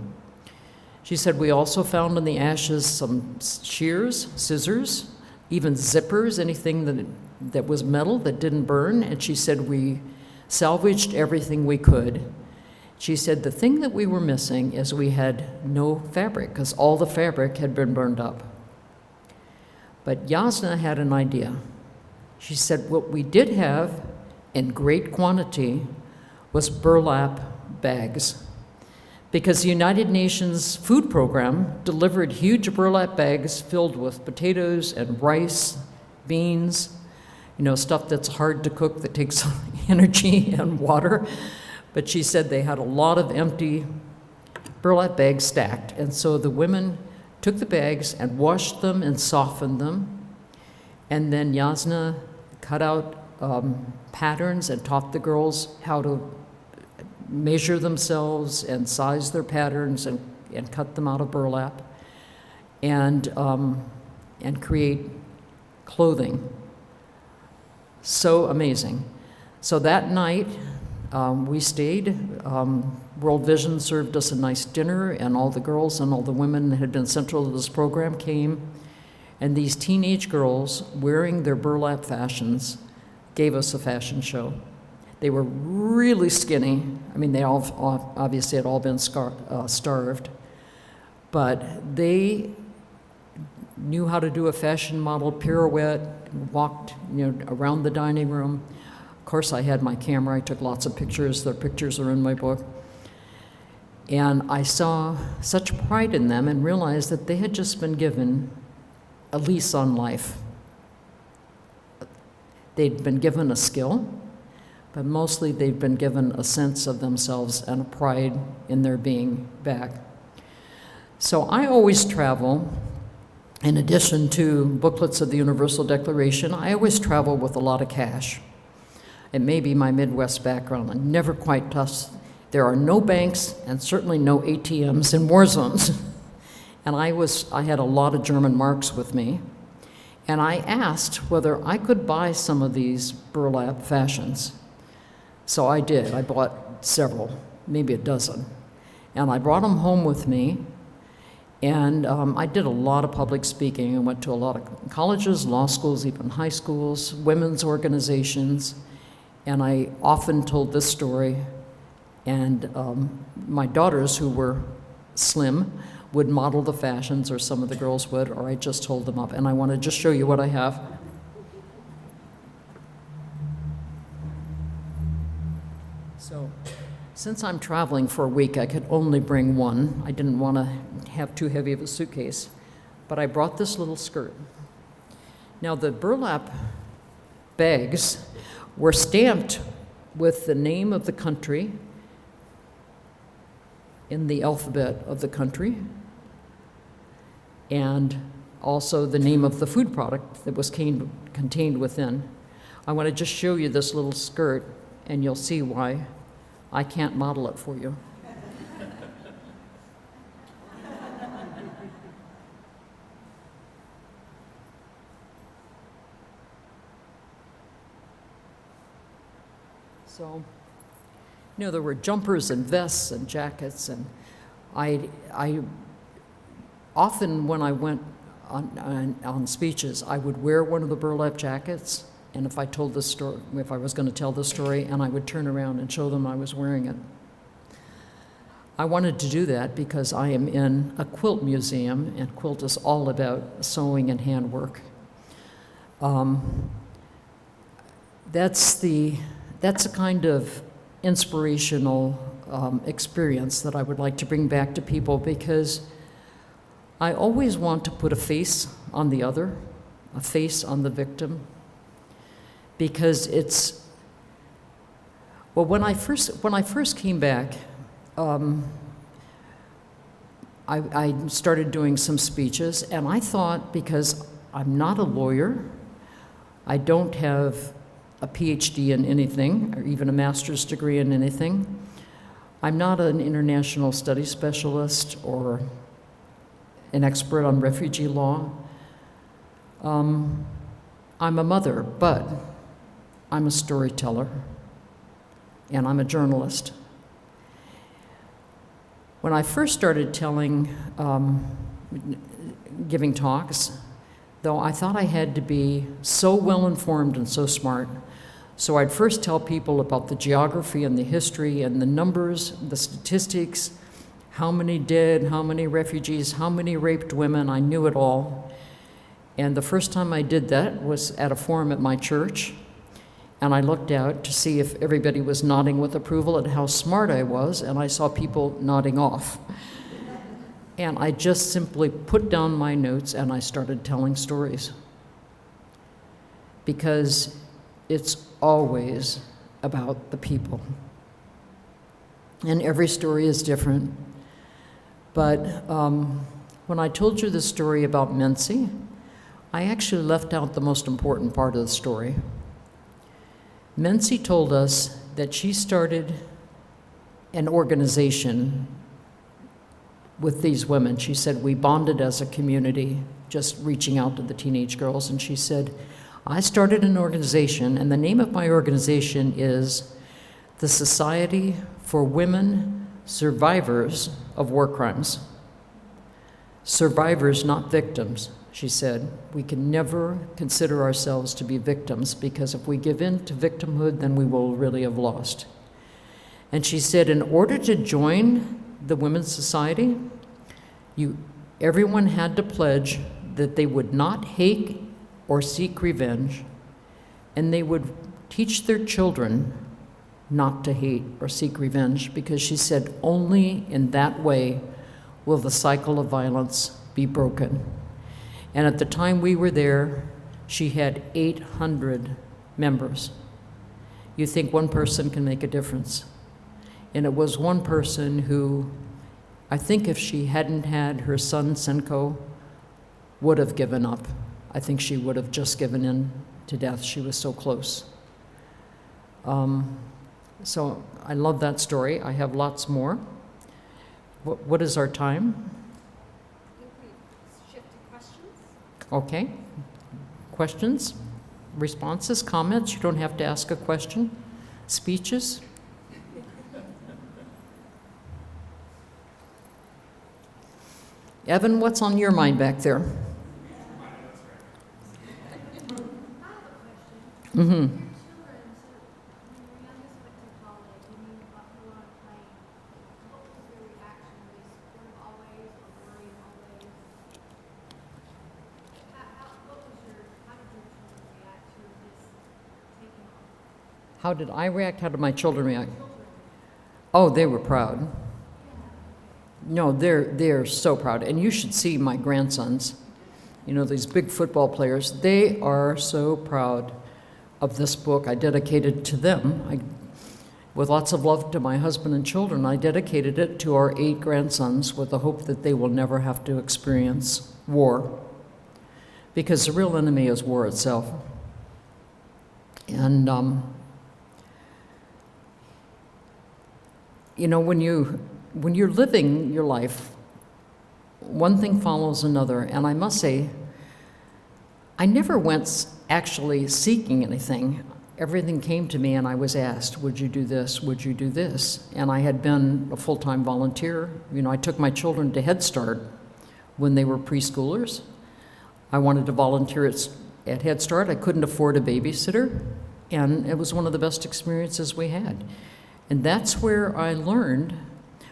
She said we also found in the ashes some shears, scissors, even zippers, anything that was metal that didn't burn. And she said we salvaged everything we could. She said the thing that we were missing is we had no fabric, because all the fabric had been burned up. But Jasna had an idea. She said what we did have in great quantity was burlap bags, because the United Nations Food Program delivered huge burlap bags filled with potatoes and rice, beans, you know, stuff that's hard to cook, that takes energy and water. But she said they had a lot of empty burlap bags stacked. And so the women took the bags and washed them and softened them. And then Jasna cut out patterns and taught the girls how to measure themselves and size their patterns and cut them out of burlap and create clothing. So amazing. So that night, we stayed. World Vision served us a nice dinner, and all the girls and all the women that had been central to this program came. And these teenage girls, wearing their burlap fashions, gave us a fashion show. They were really skinny. I mean, they all obviously had all been starved. But they knew how to do a fashion model pirouette, walked, around the dining room. Of course, I had my camera. I took lots of pictures. Their pictures are in my book. And I saw such pride in them and realized that they had just been given a lease on life. They'd been given a skill, but mostly they've been given a sense of themselves and a pride in their being back. So I always travel, in addition to booklets of the Universal Declaration, I always travel with a lot of cash. It may be my Midwest background. I never quite touched. There are no banks and certainly no ATMs in war zones. And I had a lot of German marks with me. And I asked whether I could buy some of these burlap fashions. So I did. I bought several, maybe a dozen. And I brought them home with me. And I did a lot of public speaking. I went to a lot of colleges, law schools, even high schools, women's organizations. And I often told this story. And my daughters, who were slim, would model the fashions, or some of the girls would, or I just hold them up. And I want to just show you what I have. So, since I'm traveling for a week, I could only bring one. I didn't want to have too heavy of a suitcase, but I brought this little skirt. Now, the burlap bags were stamped with the name of the country in the alphabet of the country, and also the name of the food product that was contained within. I want to just show you this little skirt, and you'll see why I can't model it for you. So, there were jumpers and vests and jackets, and I often, when I went on speeches, I would wear one of the burlap jackets, and if I was going to tell the story, and I would turn around and show them I was wearing it. I wanted to do that because I am in a quilt museum, and quilt is all about sewing and handwork. That's a kind of inspirational experience that I would like to bring back to people, because I always want to put a face on the other, a face on the victim, because when I first came back, I started doing some speeches, and I thought, because I'm not a lawyer, I don't have a PhD in anything, or even a master's degree in anything. I'm not an international studies specialist or an expert on refugee law. I'm a mother, but I'm a storyteller, and I'm a journalist. When I first started giving talks, though, I thought I had to be so well-informed and so smart. So I'd first tell people about the geography and the history and the numbers, the statistics, how many dead, how many refugees, how many raped women. I knew it all. And the first time I did that was at a forum at my church, and I looked out to see if everybody was nodding with approval at how smart I was, and I saw people nodding off. And I just simply put down my notes and I started telling stories. Because it's always about the people. And every story is different. But when I told you the story about Mency, I actually left out the most important part of the story. Mency told us that she started an organization with these women. She said, we bonded as a community, just reaching out to the teenage girls. And she said, I started an organization, and the name of my organization is the Society for Women Survivors of War Crimes. Survivors, not victims, she said. We can never consider ourselves to be victims, because if we give in to victimhood, then we will really have lost. And she said, in order to join the Women's Society, everyone had to pledge that they would not hate or seek revenge, and they would teach their children not to hate or seek revenge, because she said only in that way will the cycle of violence be broken. And at the time we were there, she had 800 members. You think one person can make a difference. And it was one person who, I think if she hadn't had her son Senko, would have given up. I think she would have just given in to death. She was so close. So I love that story. I have lots more. What is our time? Shift to questions. Okay. Questions, responses, comments? You don't have to ask a question. Speeches? Evan, what's on your mind back there? Mm-hmm. How did I react? How did my children react? Oh, they were proud. No, they're so proud. And you should see my grandsons. You know, these big football players, they are so proud of this book. I dedicated to them. With lots of love to my husband and children, I dedicated it to our 8 grandsons with the hope that they will never have to experience war. Because the real enemy is war itself. And, you know, when you're living your life, one thing follows another. And I must say, I never went actually seeking anything. Everything came to me and I was asked, would you do this? Would you do this? And I had been a full-time volunteer. You know, I took my children to Head Start when they were preschoolers. I wanted to volunteer at Head Start. I couldn't afford a babysitter. And it was one of the best experiences we had. And that's where I learned.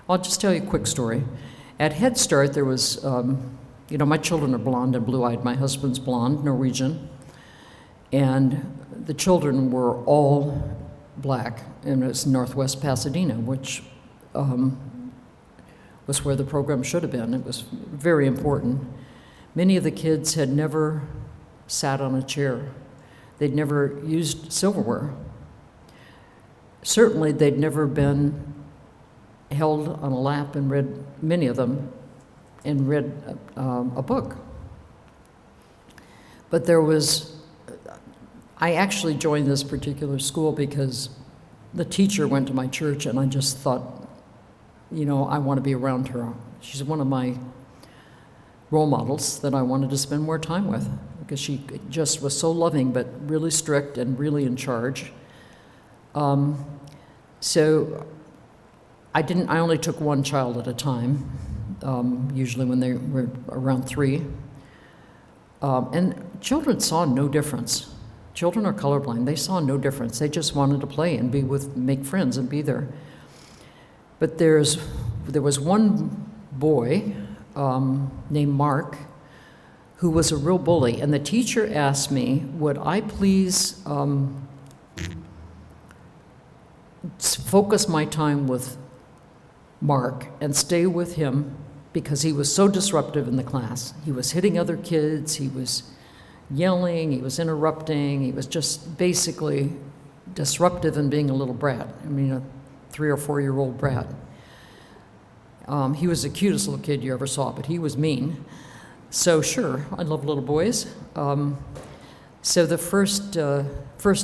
I'll just tell you a quick story. At Head Start, there was, you know, my children are blonde and blue-eyed. My husband's blonde, Norwegian. And the children were all black, and it was Northwest Pasadena, which was where the program should have been. It was very important. Many of the kids had never sat on a chair. They'd never used silverware. Certainly, they'd never been held on a lap and read, many of them, and read a book. But there was, I actually joined this particular school because the teacher went to my church, and I just thought, you know, I want to be around her. She's one of my role models that I wanted to spend more time with, because she just was so loving, but really strict and really in charge. So I only took one child at a time, usually when they were around 3. And children saw no difference. Children are colorblind. They saw no difference. They just wanted to play and make friends and be there. But there was one boy named Mark who was a real bully, and the teacher asked me, would I please focus my time with Mark and stay with him, because he was so disruptive in the class. He was hitting other kids, he was yelling, he was interrupting, he was just basically disruptive and being a little brat. I mean, a 3 or 4-year-old brat. He was the cutest little kid you ever saw, but he was mean. So sure, I love little boys. So the first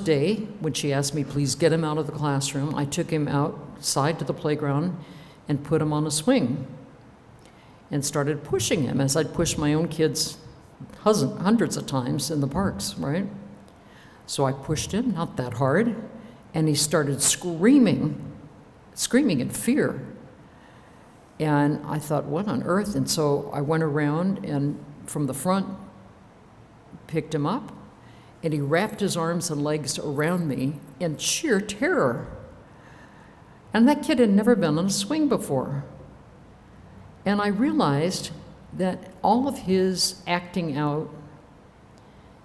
day, when she asked me, please get him out of the classroom, I took him outside to the playground and put him on a swing and started pushing him, as I'd pushed my own kids hundreds of times in the parks, right? So I pushed him, not that hard, and he started screaming in fear. And I thought, what on earth? And so I went around and from the front picked him up, and he wrapped his arms and legs around me in sheer terror. And that kid had never been on a swing before. And I realized that all of his acting out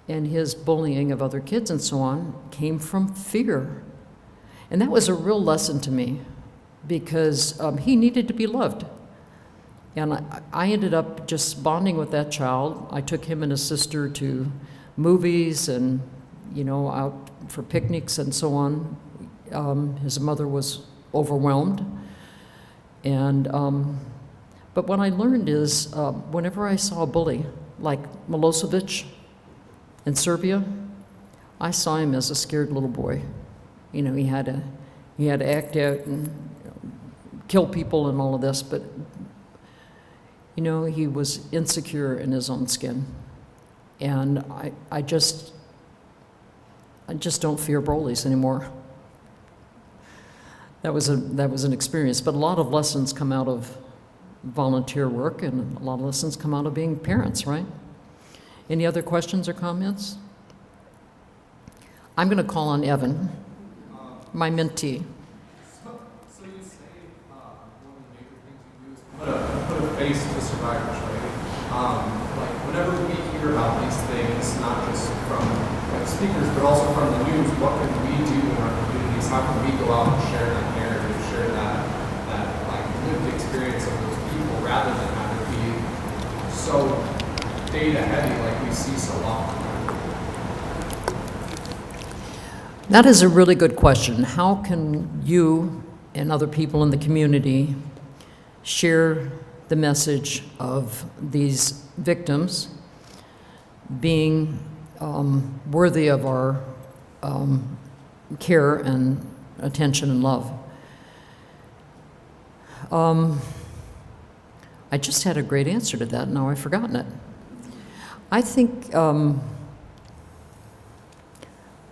and his bullying of other kids and so on came from fear. And that was a real lesson to me, because he needed to be loved. And I ended up just bonding with that child. I took him and his sister to movies and, out for picnics and so on. His mother was overwhelmed. And, but what I learned is whenever I saw a bully, like Milosevic in Serbia, I saw him as a scared little boy. He had to act out and kill people and all of this, but he was insecure in his own skin. And I just don't fear bullies anymore. That was an experience, but a lot of lessons come out of volunteer work, and a lot of lessons come out of being parents, right? Any other questions or comments? I'm going to call on Evan, my mentee. So you say one of the major things you do is put a face to survivors, right? Like whenever we hear about these things, not just from speakers, but also from the news, what can we do in our communities? How can we go out and share that narrative, share that like lived experience of those people, rather than have it be so data heavy like we see so often? That is a really good question. How can you and other people in the community share the message of these victims being worthy of our care and attention and love? I just had a great answer to that. Now I've forgotten it. I think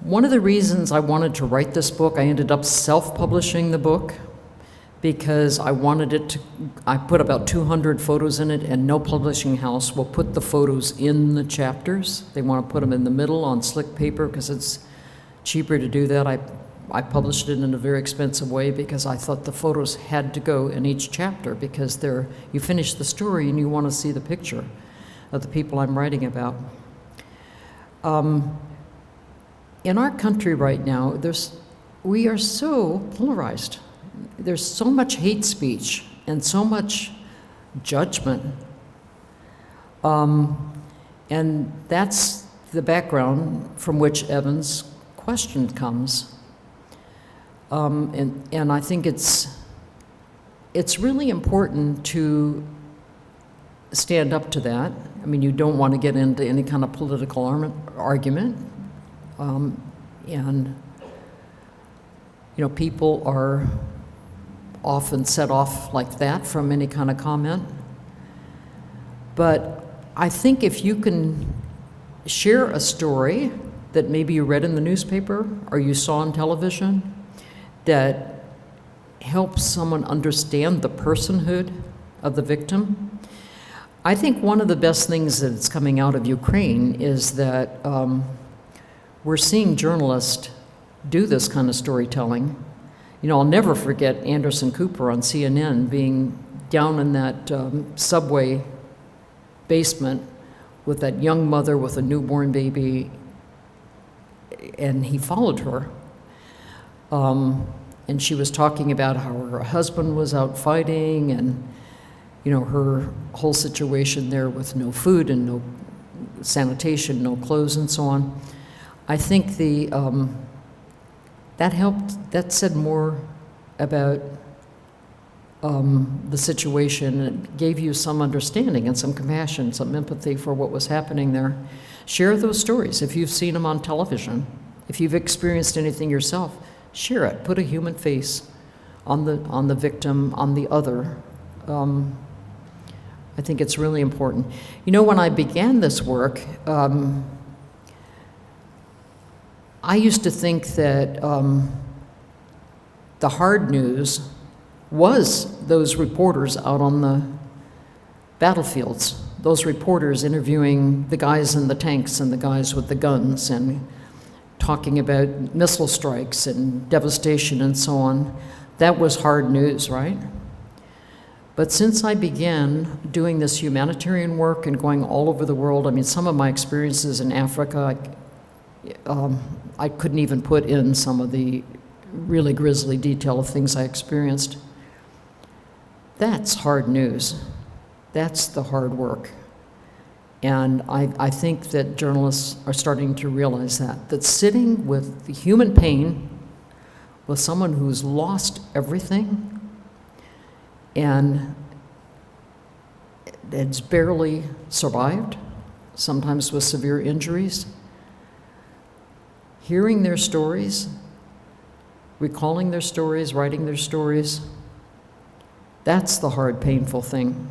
one of the reasons I wanted to write this book, I ended up self-publishing the book because I wanted it to, I put about 200 photos in it, and no publishing house will put the photos in the chapters. They want to put them in the middle on slick paper because it's cheaper to do that. I published it in a very expensive way because I thought the photos had to go in each chapter, because you finish the story and you want to see the picture of the people I'm writing about. In our country right now, we are so polarized. There's so much hate speech and so much judgment. And that's the background from which Evan's question comes. And I think it's really important to stand up to that. I mean, you don't want to get into any kind of political argument. And people are often set off like that from any kind of comment. But I think if you can share a story that maybe you read in the newspaper or you saw on television that helps someone understand the personhood of the victim. I think one of the best things that's coming out of Ukraine is that we're seeing journalists do this kind of storytelling. I'll never forget Anderson Cooper on CNN being down in that subway basement with that young mother with a newborn baby, and he followed her. And she was talking about how her husband was out fighting, and her whole situation there with no food and no sanitation, no clothes and so on. I think that helped, that said more about the situation, and it gave you some understanding and some compassion, some empathy for what was happening there. Share those stories. If you've seen them on television, if you've experienced anything yourself, share it. Put a human face on the victim, on the other. I think it's really important. When I began this work, I used to think that the hard news was those reporters out on the battlefields, those reporters interviewing the guys in the tanks and the guys with the guns and talking about missile strikes and devastation and so on. That was hard news, right? But since I began doing this humanitarian work and going all over the world, I mean, some of my experiences in Africa, I couldn't even put in some of the really grisly detail of things I experienced. That's hard news. That's the hard work. And I think that journalists are starting to realize that sitting with the human pain, with someone who's lost everything and has barely survived, sometimes with severe injuries, hearing their stories, recalling their stories, writing their stories, that's the hard, painful thing.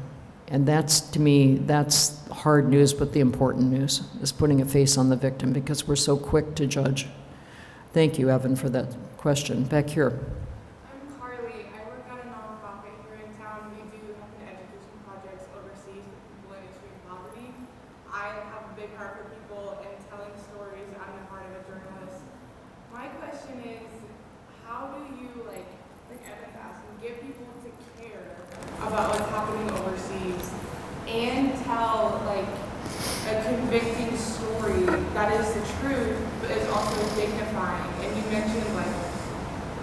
And that's, to me, that's hard news, but the important news is putting a face on the victim, because we're so quick to judge. Thank you, Evan, for that question. Back here. I'm Carly. I work at a nonprofit here in town. We do education projects overseas for people in extreme poverty. I have a big heart for people and telling stories. I'm the heart of a journalist. My question is, how do you, like Evan asked, get people to care about what's happening overseas and tell like a convicting story that is the truth but is also dignifying? And you mentioned like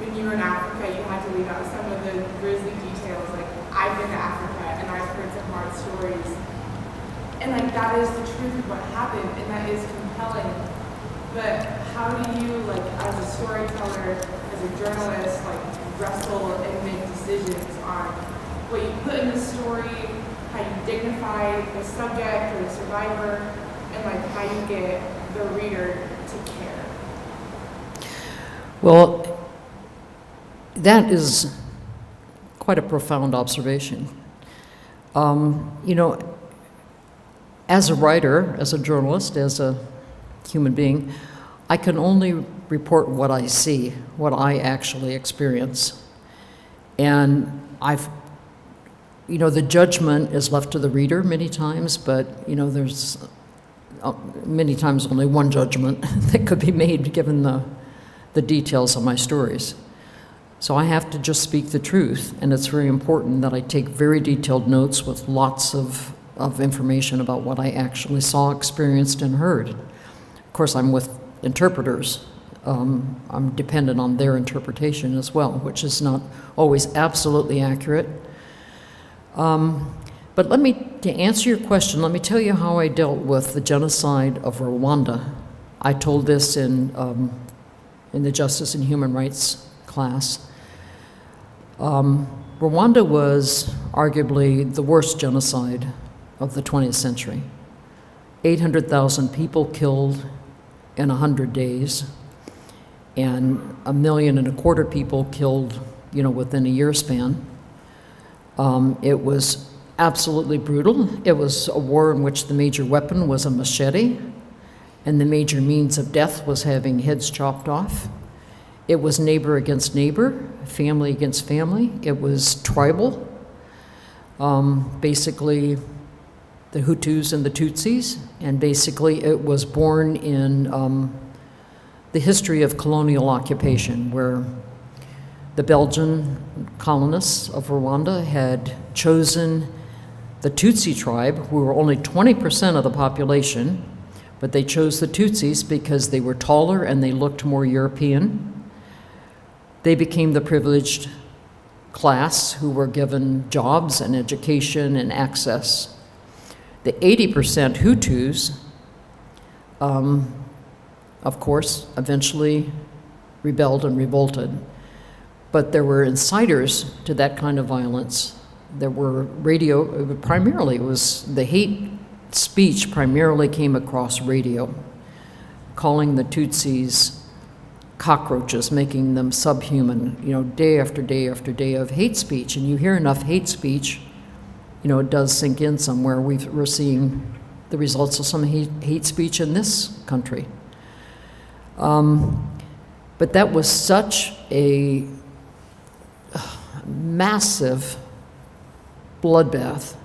when you were in Africa you had to leave out some of the grisly details. Like I've been to Africa and I've heard some hard stories, and like that is the truth of what happened and that is compelling. But how do you, like as a storyteller, as a journalist, like wrestle and make decisions on what you put in the story, how you dignify the subject or the survivor, and like how you get the reader to care? Well, that is quite a profound observation. You know, as a writer, as a journalist, as a human being, I can only report what I see, what I actually experience. And you know, the judgment is left to the reader many times, but, you know, there's many times only one judgment that could be made given the details of my stories. So I have to just speak the truth, and it's very important that I take very detailed notes with lots of information about what I actually saw, experienced, and heard. Of course, I'm with interpreters. I'm dependent on their interpretation as well, which is not always absolutely accurate. But to answer your question, let me tell you how I dealt with the genocide of Rwanda. I told this in the Justice and Human Rights class. Rwanda was arguably the worst genocide of the 20th century. 800,000 people killed in 100 days, and 1.25 million people killed, you know, within a year span. It was absolutely brutal. It was a war in which the major weapon was a machete, and the major means of death was having heads chopped off. It was neighbor against neighbor, family against family. It was tribal. Basically, the Hutus and the Tutsis, and basically it was born in the history of colonial occupation, where the Belgian colonists of Rwanda had chosen the Tutsi tribe, who were only 20% of the population, but they chose the Tutsis because they were taller and they looked more European. They became the privileged class who were given jobs and education and access. The 80% Hutus, of course, eventually rebelled and revolted. But there were insiders to that kind of violence. There were primarily it was the hate speech primarily came across radio, calling the Tutsis cockroaches, making them subhuman, you know, day after day after day of hate speech. And you hear enough hate speech, you know, it does sink in somewhere. We're seeing the results of some hate speech in this country. But that was such a massive bloodbath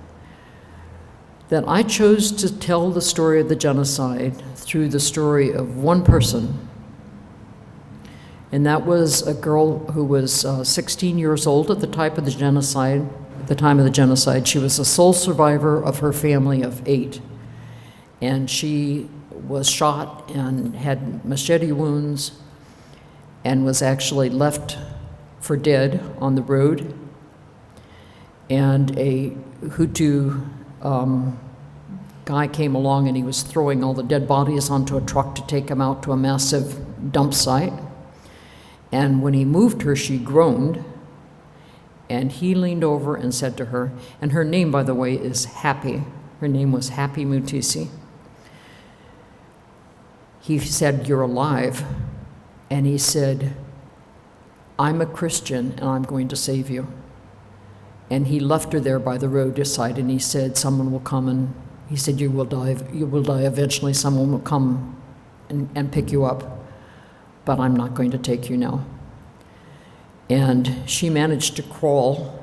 that I chose to tell the story of the genocide through the story of one person. And that was a girl who was 16 years old at the time of the genocide, the time of the genocide. She was the sole survivor of her family of 8. And she was shot and had machete wounds and was actually left for dead on the road. And a Hutu guy came along and he was throwing all the dead bodies onto a truck to take them out to a massive dump site. And when he moved her, she groaned. And he leaned over and said to her, and her name, by the way, is Happy. Her name was Happy Mutisi. He said, "You're alive." And he said, "I'm a Christian and I'm going to save you." And he left her there by the roadside and he said, "Someone will come," and he said, you will die eventually. Someone will come and pick you up, but I'm not going to take you now." And she managed to crawl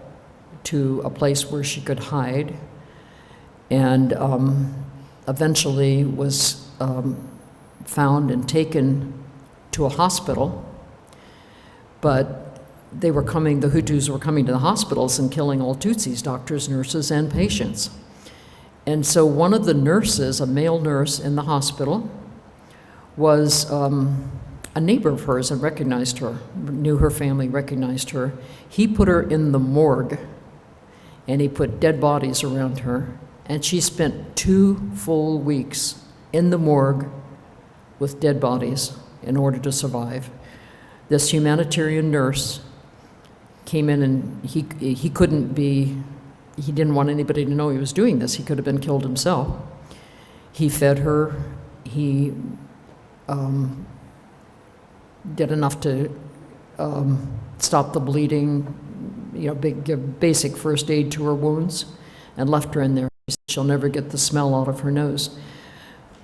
to a place where she could hide, and eventually was found and taken to a hospital. But the Hutus were coming to the hospitals and killing all Tutsis, doctors, nurses, and patients. And so one of the nurses, a male nurse in the hospital, was a neighbor of hers and recognized her, knew her family, recognized her. He put her in the morgue, and he put dead bodies around her, and she spent 2 full weeks in the morgue with dead bodies in order to survive. This humanitarian nurse came in, and he didn't want anybody to know he was doing this. He could have been killed himself. He fed her. He did enough to stop the bleeding, give basic first aid to her wounds, and left her in there. He said she'll never get the smell out of her nose.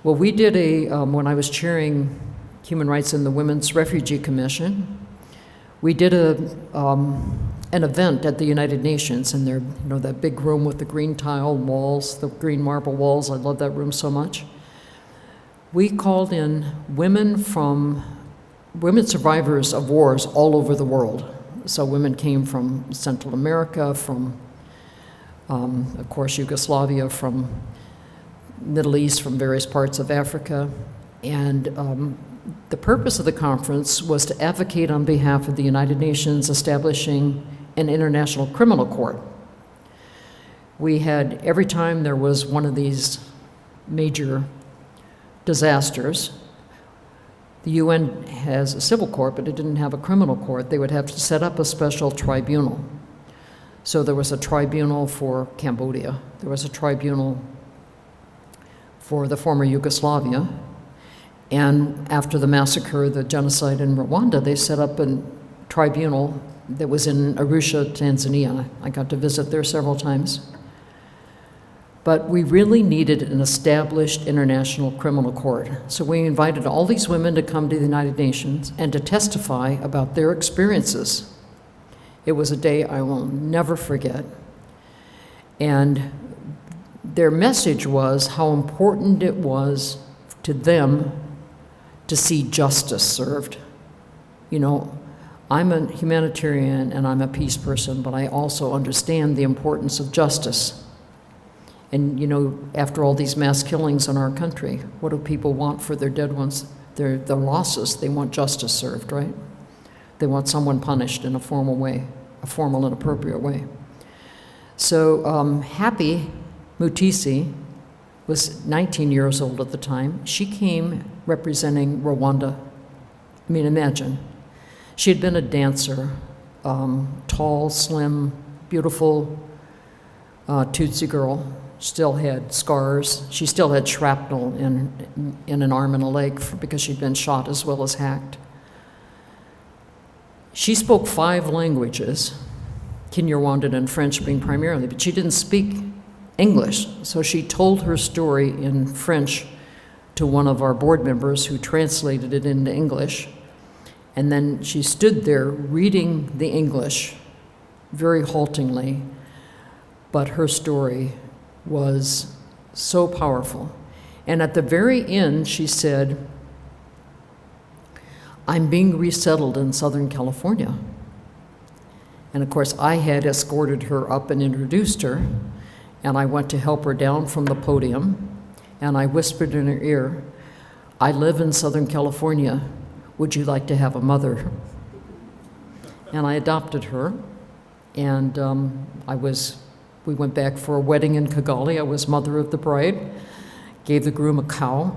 Well, we did when I was chairing Human Rights in the Women's Refugee Commission, we did an event at the United Nations in there, that big room with the green tile walls, the green marble walls. I love that room so much. We called in women survivors of wars all over the world. So women came from Central America, from, of course, Yugoslavia, from Middle East, from various parts of Africa. And the purpose of the conference was to advocate on behalf of the United Nations establishing an international criminal court. We had, every time there was one of these major disasters, the UN has a civil court, but it didn't have a criminal court. They would have to set up a special tribunal. So there was a tribunal for Cambodia. There was a tribunal for the former Yugoslavia. And after the massacre, the genocide in Rwanda, they set up a tribunal that was in Arusha, Tanzania. I got to visit there several times. But we really needed an established international criminal court. So we invited all these women to come to the United Nations and to testify about their experiences. It was a day I will never forget. And their message was how important it was to them to see justice served. I'm a humanitarian and I'm a peace person, but I also understand the importance of justice. And after all these mass killings in our country, what do people want for their dead ones? Their losses. They want justice served, right? They want someone punished in a formal way, a formal and appropriate way. So Happy Mutisi was 19 years old at the time. She came representing Rwanda. I mean, imagine. She had been a dancer, tall, slim, beautiful Tutsi girl. Still had scars. She still had shrapnel in an arm and a leg because she'd been shot as well as hacked. She spoke 5 languages, Kinyarwanda and French being primarily, but she didn't speak English. So she told her story in French to one of our board members who translated it into English. And then she stood there reading the English very haltingly, but her story was so powerful. And at the very end, she said, "I'm being resettled in Southern California." And of course, I had escorted her up and introduced her, and I went to help her down from the podium, and I whispered in her ear, "I live in Southern California. Would you like to have a mother?" And I adopted her, and we went back for a wedding in Kigali. I was mother of the bride, gave the groom a cow.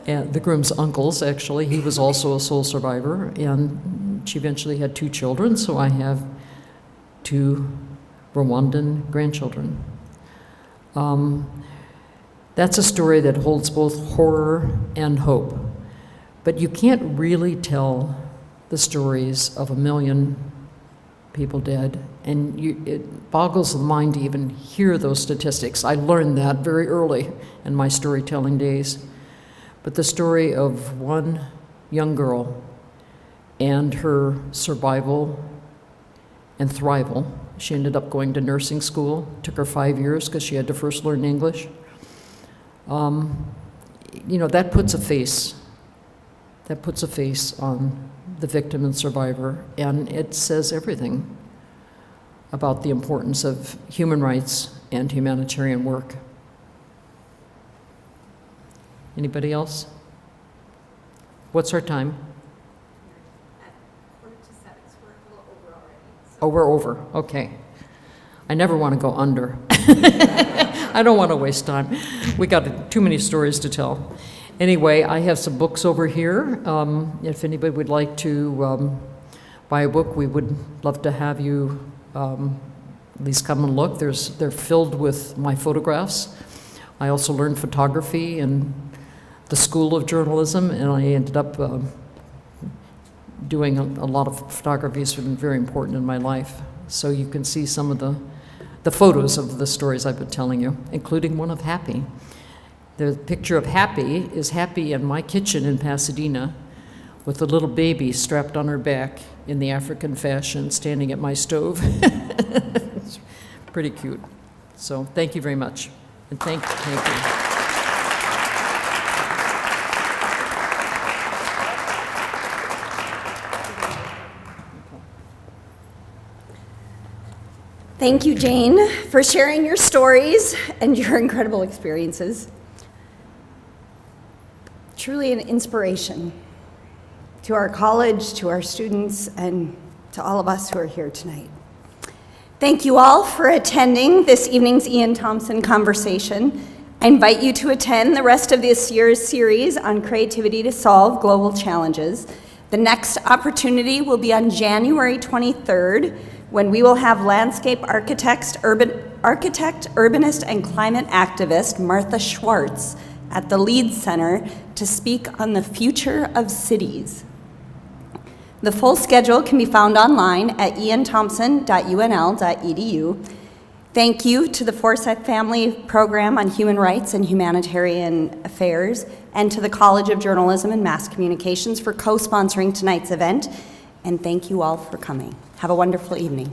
And the groom's uncles, actually, he was also a sole survivor, and she eventually had 2 children, so I have 2 Rwandan grandchildren. That's a story that holds both horror and hope, but you can't really tell the stories of 1 million people dead, and it boggles the mind to even hear those statistics. I learned that very early in my storytelling days. But the story of one young girl and her survival and thrival. She ended up going to nursing school. It took her 5 years because she had to first learn English. That puts a face. That puts a face on the victim and survivor, and it says everything about the importance of human rights and humanitarian work. Anybody else? What's our time? At 6:45, we're a little over already. Oh, we're over. Okay. I never want to go under. I don't want to waste time. We got too many stories to tell. Anyway, I have some books over here. If anybody would like to buy a book, we would love to have you at least come and look. They're filled with my photographs. I also learned photography in the School of Journalism, and I ended up doing a lot of photography. It's been very important in my life. So you can see some of the photos of the stories I've been telling you, including one of Happy. The picture of Happy is Happy in my kitchen in Pasadena with a little baby strapped on her back in the African fashion, standing at my stove. It's pretty cute. So thank you very much. And thank you. Thank you, Jane, for sharing your stories and your incredible experiences. Truly an inspiration to our college, to our students, and to all of us who are here tonight. Thank you all for attending this evening's Ian Thompson conversation. I invite you to attend the rest of this year's series on creativity to solve global challenges. The next opportunity will be on January 23rd, when we will have landscape architect, urbanist, and climate activist Martha Schwartz at the Leeds Center to speak on the future of cities. The full schedule can be found online at ianthompson.unl.edu. Thank you to the Forsyth Family Program on Human Rights and Humanitarian Affairs, and to the College of Journalism and Mass Communications for co-sponsoring tonight's event. And thank you all for coming. Have a wonderful evening.